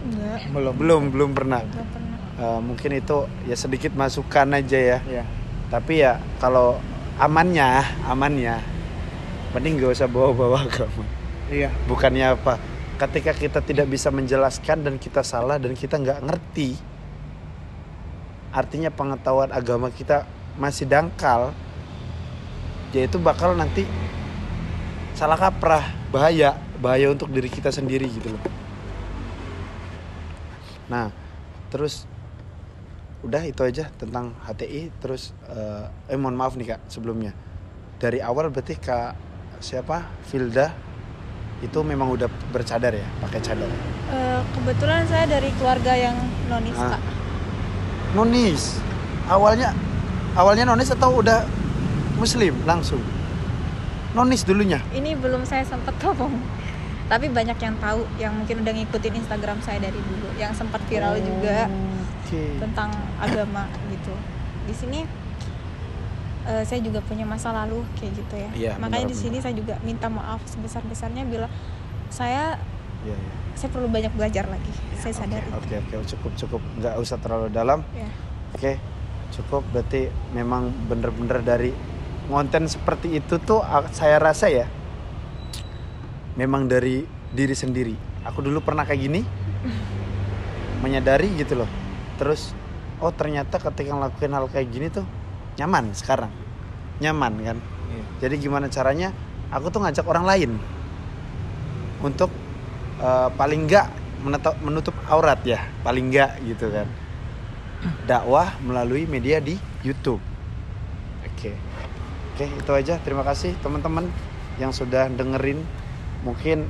Enggak. Belum pernah. Enggak pernah. Mungkin itu ya sedikit masukan aja ya. Iya. Tapi ya kalau amannya mending gak usah bawa-bawa agama. Iya. Bukannya apa, ketika kita tidak bisa menjelaskan dan kita salah dan kita nggak ngerti, artinya pengetahuan agama kita masih dangkal, ya itu bakal nanti salah kaprah, bahaya untuk diri kita sendiri gitu loh. Nah terus udah itu aja tentang HTI. Terus mohon maaf nih Kak sebelumnya, dari awal berarti Kak siapa Filda itu memang udah bercadar ya, pakai cadar? Kebetulan saya dari keluarga yang nonis Kak. Nonis. Awalnya nonis atau udah muslim langsung? Nonis dulunya. Ini belum saya sempat ngomong. Tapi banyak yang tahu, yang mungkin udah ngikutin Instagram saya dari dulu, yang sempat viral juga tentang agama gitu. Di sini saya juga punya masa lalu kayak gitu ya. Iya, makanya di sini saya juga minta maaf sebesar-besarnya bila saya perlu banyak belajar lagi. Saya sadar. Oke, cukup. Nggak usah terlalu dalam. Ya. Oke, cukup. Berarti memang bener-bener dari konten seperti itu tuh saya rasa ya memang dari diri sendiri. Aku dulu pernah kayak gini, menyadari gitu loh. Terus ternyata ketika ngelakuin hal kayak gini tuh nyaman sekarang. Nyaman kan? Iya. Jadi gimana caranya? Aku tuh ngajak orang lain untuk paling enggak menutup aurat ya, paling enggak gitu kan. Dakwah melalui media di YouTube. Oke, itu aja. Terima kasih teman-teman yang sudah dengerin. Mungkin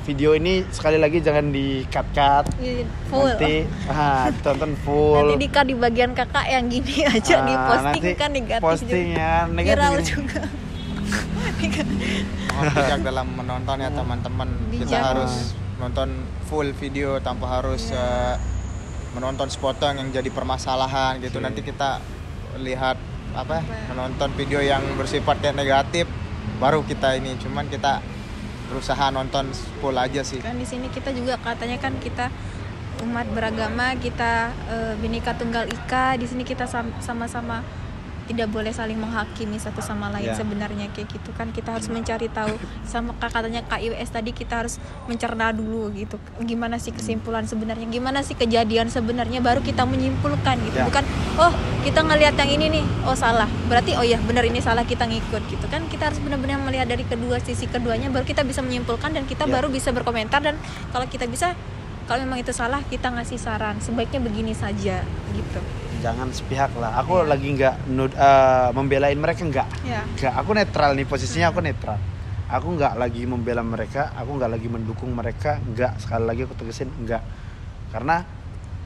video ini sekali lagi jangan di-cut Full. nanti tonton full. Nanti di bagian kakak yang gini aja diposting kan negatif postingnya juga. negatif Viral ini. juga. Mohon bijak dalam menonton ya teman-teman. Kita Bijak. harus nonton full video tanpa harus menonton sepotong yang jadi permasalahan gitu. Nanti kita lihat menonton video yang bersifat negatif, baru kita ini. Cuman kita berusaha nonton full aja sih. Kan di sini kita juga katanya kan kita umat beragama, kita Bhinneka Tunggal Ika. Di sini kita sama-sama tidak boleh saling menghakimi satu sama lain. Sebenarnya kayak gitu kan, kita harus mencari tahu. Sama katanya KIWS tadi, kita harus mencerna dulu gitu, gimana sih kesimpulan sebenarnya, gimana sih kejadian sebenarnya, baru kita menyimpulkan gitu. Bukan kita ngelihat yang ini nih, salah, berarti ya benar ini salah, kita ngikut gitu kan. Kita harus benar-benar melihat dari kedua sisi keduanya, baru kita bisa menyimpulkan dan kita baru bisa berkomentar. Dan kalau kita bisa, kalau memang itu salah, kita ngasih saran sebaiknya begini saja gitu. Jangan sepihak lah. Aku lagi nggak membelain mereka, nggak. Aku netral nih posisinya, aku netral. Aku nggak lagi membela mereka, aku nggak lagi mendukung mereka, nggak. Sekali lagi aku tegasin, nggak. Karena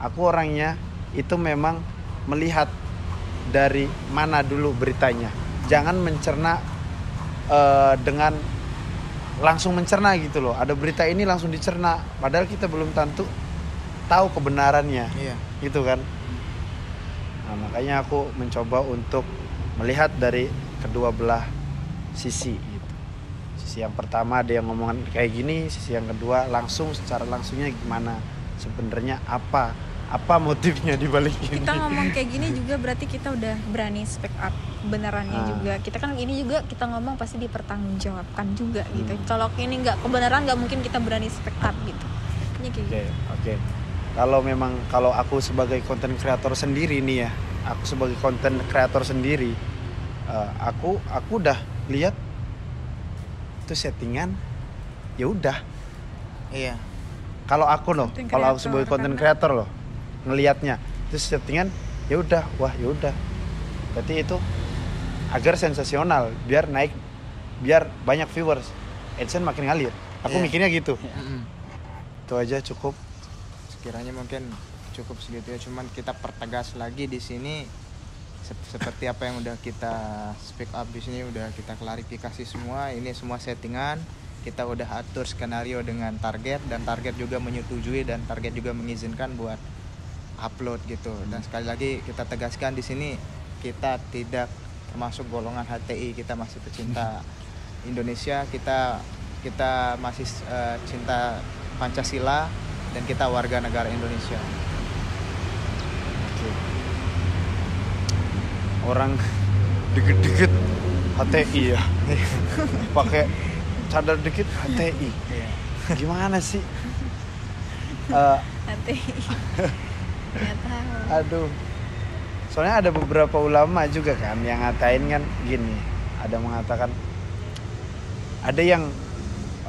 aku orangnya itu memang melihat dari mana dulu beritanya. Jangan mencerna dengan langsung mencerna gitu loh. Ada berita ini langsung dicerna, padahal kita belum tentu tahu kebenarannya. Gitu kan. Nah, makanya aku mencoba untuk melihat dari kedua belah sisi gitu. Sisi yang pertama ada yang ngomongin kayak gini, sisi yang kedua secara langsungnya gimana sebenarnya, apa motifnya di balik ini. Kita ngomong kayak gini juga berarti kita udah berani speak up kebenarannya juga. Kita kan ini juga kita ngomong pasti dipertanggungjawabkan juga gitu. Kalau ini nggak kebenaran, nggak mungkin kita berani speak up gitu. Oke. Kalau aku sebagai konten kreator sendiri nih ya, aku udah lihat itu settingan, ya udah. Iya. Kalau aku sebagai konten kreator loh, ngelihatnya itu settingan, ya udah, ya udah. Berarti itu agar sensasional, biar naik, biar banyak viewers, AdSense makin ngalir. Aku mikirnya gitu. Itu aja cukup. Sekiranya mungkin cukup segitu ya, cuman kita pertegas lagi di sini seperti apa yang udah kita speak up di sini, udah kita klarifikasi semua. Ini semua settingan, kita udah atur skenario dengan target, dan target juga menyetujui dan target juga mengizinkan buat upload gitu. Dan sekali lagi kita tegaskan di sini, kita tidak termasuk golongan HTI, kita masih pecinta Indonesia, kita masih cinta Pancasila, dan kita warga negara Indonesia. Orang dikit-dikit HTI ya, pakai cadar dikit HTI. Gimana sih? HTI. Nggak tahu. Aduh, soalnya ada beberapa ulama juga kan yang ngatain kan gini, ada mengatakan ada yang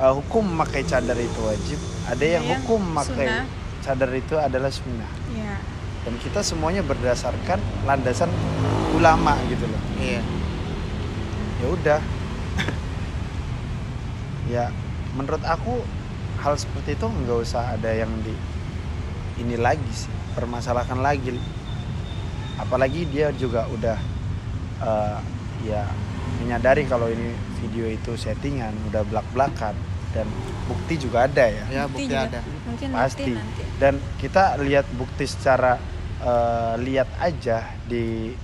hukum memakai cadar itu wajib, ada yang hukum memakai cadar itu adalah sunnah. Iya. Dan kita semuanya berdasarkan landasan ulama gitu loh. Iya. Ya udah. Ya, menurut aku hal seperti itu nggak usah ada yang ini lagi sih, permasalahkan lagi. Apalagi dia juga udah ya menyadari kalau ini video itu settingan, udah belak-belakan, dan bukti juga ada ya. Ya, bukti ada. Mungkin Pasti. bukti nanti. Dan kita lihat bukti secara lihat aja di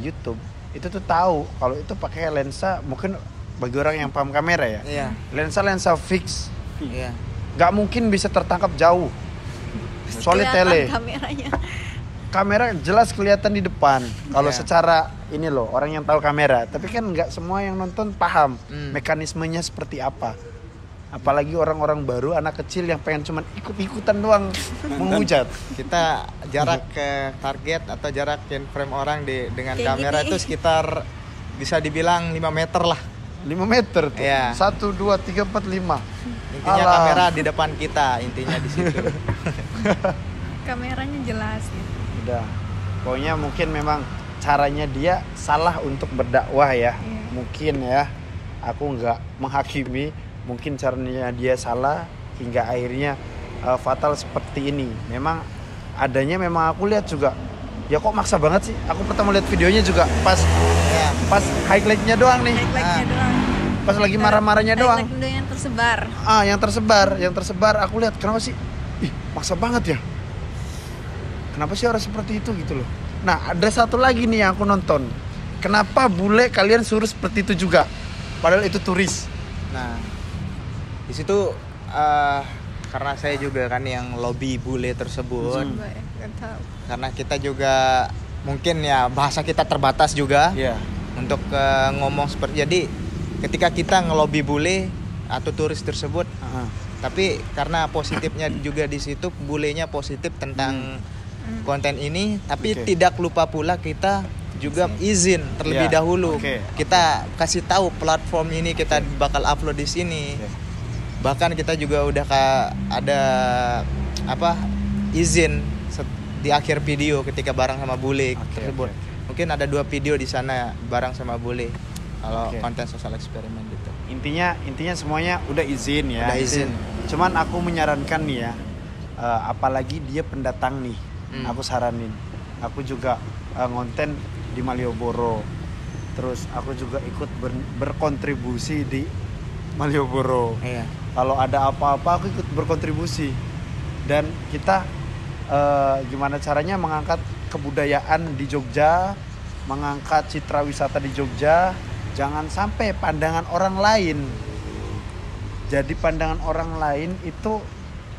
YouTube itu tuh tahu kalau itu pakai lensa, mungkin bagi orang yang paham kamera ya. Iya. Lensa fix. Iya. Nggak mungkin bisa tertangkap jauh. Soalnya tele. Kameranya. Kamera jelas kelihatan di depan. Kalau Iya. secara ini loh, orang yang tahu kamera. Tapi kan nggak semua yang nonton paham mekanismenya seperti apa. Apalagi orang-orang baru, anak kecil yang pengen cuman ikut-ikutan doang menghujat. Kita jarak ke target atau jarak frame orang dengan Kayak kamera gini. itu sekitar bisa dibilang 5 meter lah. 5 meter tuh. Iya. 1, 2, 3, 4, 5. Intinya Alah. kamera di depan kita, intinya di situ. Kameranya jelas gitu. Udah. Pokoknya mungkin memang caranya dia salah untuk berdakwah ya. Iya. Mungkin ya. Aku nggak menghakimi. Mungkin caranya dia salah hingga akhirnya fatal seperti ini. Memang adanya memang aku lihat juga. Ya kok maksa banget sih. Aku pertama lihat videonya juga pas highlight-nya doang nih. Highlight-nya doang. Pas lagi marah-marahnya doang. Highlight yang tersebar. Yang tersebar aku lihat kenapa sih? Ih, maksa banget ya. Kenapa sih orang seperti itu gitu loh. Nah, ada satu lagi nih yang aku nonton. Kenapa bule kalian suruh seperti itu juga? Padahal itu turis. Nah, di situ karena saya juga kan yang lobby bule tersebut. Nggak tahu. Karena kita juga mungkin ya bahasa kita terbatas juga untuk ngomong seperti, jadi ketika kita ngelobi bule atau turis tersebut, tapi karena positifnya juga di situ, bulenya positif tentang konten ini, tapi tidak lupa pula kita juga izin terlebih dahulu. Kita kasih tahu platform ini kita bakal upload di sini. Bahkan kita juga udah ada izin di akhir video ketika bareng sama bule tersebut. Mungkin ada 2 video di sana bareng sama bule kalau konten sosial eksperimen gitu. Intinya semuanya udah izin ya. Udah izin. Cuman aku menyarankan nih ya, apalagi dia pendatang nih, aku saranin. Aku juga ngonten di Malioboro. Terus aku juga ikut berkontribusi di Malioboro. Iya. Kalau ada apa-apa aku ikut berkontribusi. Dan kita gimana caranya mengangkat kebudayaan di Jogja, mengangkat citra wisata di Jogja. Jangan sampai pandangan orang lain. Jadi pandangan orang lain itu,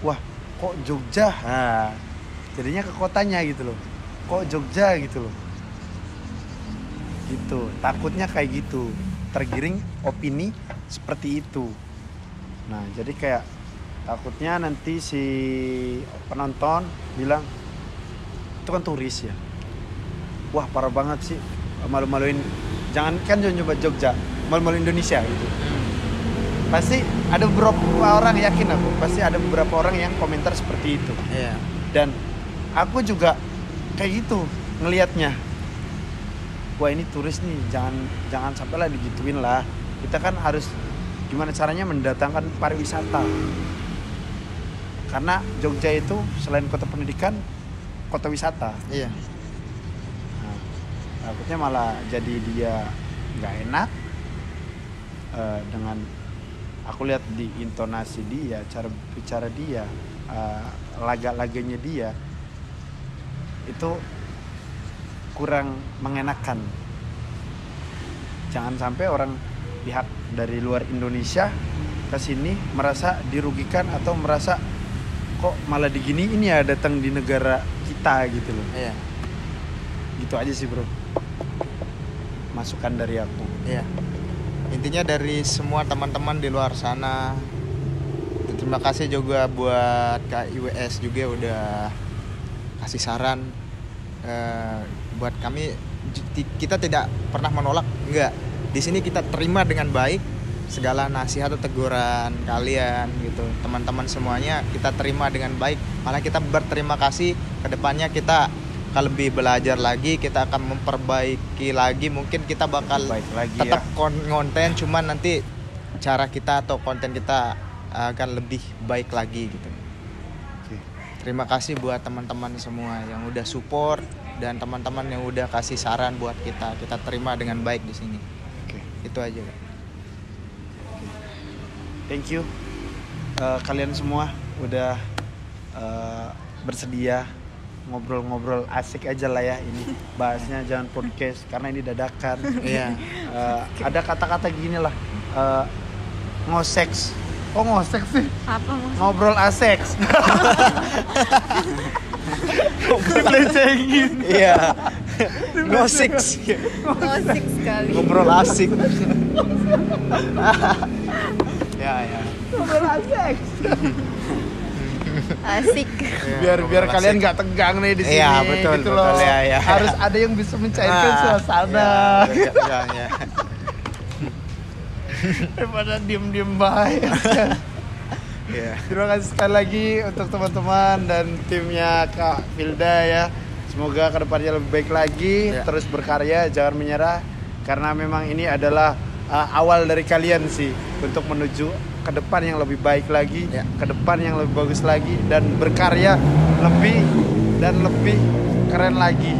wah kok Jogja? Nah, jadinya ke kotanya gitu loh. Kok Jogja gitu loh. Gitu. Takutnya kayak gitu. Tergiring opini seperti itu. Nah, jadi kayak takutnya nanti si penonton bilang itu kan turis ya. Wah, parah banget sih, malu-maluin. Jangan kan coba Jogja, malu-maluin Indonesia gitu. Pasti ada beberapa orang, yakin aku, pasti ada beberapa orang yang komentar seperti itu. Iya. Dan aku juga kayak gitu ngelihatnya. Wah, ini turis nih, jangan sampai lah digituin lah. Kita kan harus gimana caranya mendatangkan pariwisata. Karena Jogja itu selain kota pendidikan, kota wisata. Iya. Nah, takutnya malah jadi dia nggak enak dengan aku lihat di intonasi dia, cara bicara dia, laga-laganya dia itu kurang mengenakan. Jangan sampai orang pihak dari luar Indonesia ke sini merasa dirugikan atau merasa kok malah diginiin ya datang di negara kita gitu loh. Iya. Gitu aja sih bro, masukan dari aku. Iya. Intinya dari semua teman-teman di luar sana, terima kasih juga buat Kak IWS juga udah kasih saran buat kami. Kita tidak pernah menolak, enggak. Di sini kita terima dengan baik segala nasihat atau teguran kalian gitu. Teman-teman semuanya kita terima dengan baik. Malah kita berterima kasih, kedepannya kita akan lebih belajar lagi, kita akan memperbaiki lagi. Mungkin kita bakal lagi tetap ya. konten, cuman nanti cara kita atau konten kita akan lebih baik lagi gitu. Terima kasih buat teman-teman semua yang udah support dan teman-teman yang udah kasih saran buat kita. Kita terima dengan baik di sini. Itu aja, Kak. Thank you kalian semua udah bersedia ngobrol-ngobrol asik aja lah ya ini. Bahasnya jangan podcast karena ini dadakan. Iya. Ada kata-kata gini lah. Ngoseks. Oh ngoseks sih? Apa maksudnya? Ngobrol aseks. Dilecengin. Iya. Ngosik. Ngosik sekali. Ngobrol asik. Ya. Ngobrol aseks. Asik. Biar kalian nggak tegang nih di sini. Iya, betul, gitu betul. loh. Ya. Harus ada yang bisa mencairkan suasana. Ya. Daripada diem-diem baik. Iya. Terima kasih sekali lagi untuk teman-teman dan timnya Kak Filda ya. Semoga kedepannya lebih baik lagi, Ya. terus berkarya, jangan menyerah. Karena memang ini adalah awal dari kalian sih untuk menuju ke depan yang lebih baik lagi, Ya. ke depan yang lebih bagus lagi, dan berkarya lebih dan lebih keren lagi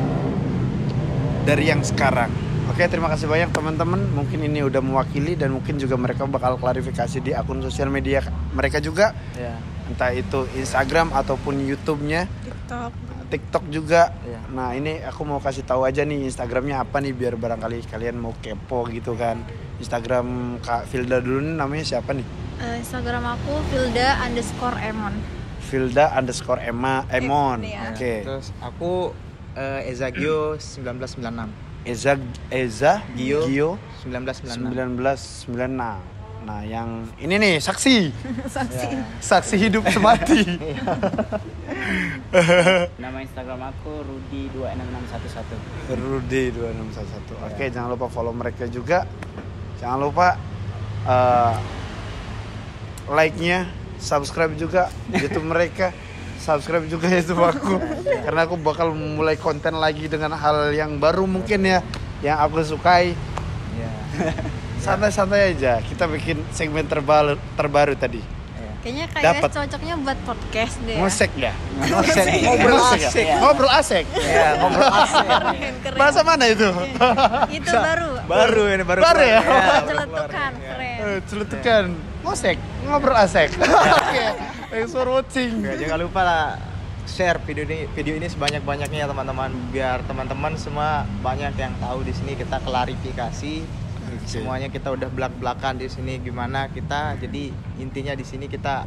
dari yang sekarang. Oke, terima kasih banyak teman-teman. Mungkin ini udah mewakili dan mungkin juga mereka bakal klarifikasi di akun sosial media mereka juga. Ya. Entah itu Instagram ataupun YouTube-nya, TikTok. TikTok juga. Iya. Nah, ini aku mau kasih tahu aja nih Instagramnya apa nih biar barangkali kalian mau kepo gitu kan. Instagram Kak Filda dulu nih namanya siapa nih? Instagram aku Filda_Emon. Filda_Emon. Iya. Oke. Terus aku Ezagio 1996. Eza Gio. Gio 1996. 1996. Nah, yang ini nih saksi. Saksi. Saksi hidup semati. Nama Instagram aku Rudi26611. Rudy2611. Oke, jangan lupa follow mereka juga. Jangan lupa like-nya, subscribe juga YouTube mereka. Subscribe juga YouTube aku. Karena aku bakal mulai konten lagi dengan hal yang baru mungkin ya, yang aku sukai. Iya. Santai-santai aja. Kita bikin segmen terbaru tadi. Kayaknya Dapat. cocoknya buat podcast deh. Ngosek ya. Ngobrol asik. Ngobrol asik. Iya, ngobrol asik. Keren. Bahasa mana itu? Itu baru. Baru ini baru. Baru ya? Celetukan, keren. Celutukan. Ngosek. Ngobrol asik. Oke. Thanks for watching. Oke, jangan lupa lah share video ini sebanyak-banyaknya ya teman-teman, biar teman-teman semua banyak yang tahu di sini. Kita klarifikasi semuanya, kita udah belak-belakan di sini gimana kita. Jadi intinya di sini kita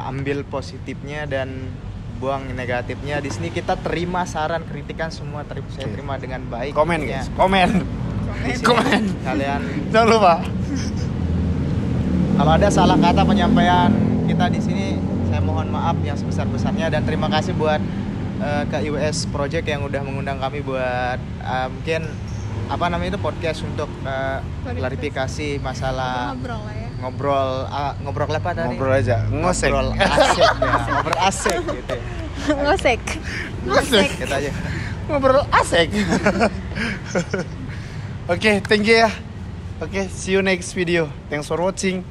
ambil positifnya dan buang negatifnya. Di sini kita terima saran, kritikan semua saya terima dengan baik. Komen Intinya, guys. Komen. di sini Komen. Kalian Jangan lupa. kalau ada salah kata penyampaian kita di sini, saya mohon maaf yang sebesar-besarnya, dan terima kasih buat Kak IWS Project yang udah mengundang kami buat mungkin apa namanya itu podcast untuk klarifikasi masalah Ngobrol lah ya. ngobrol apa tadi? Ngobrol aja. Ngosek. Ngobrol asik ya. Ngobrol asik gitu. Ngosek. Ngosek. Kita aja. Ngobrol asik. Oke, thank you ya. Oke, see you next video. Thanks for watching.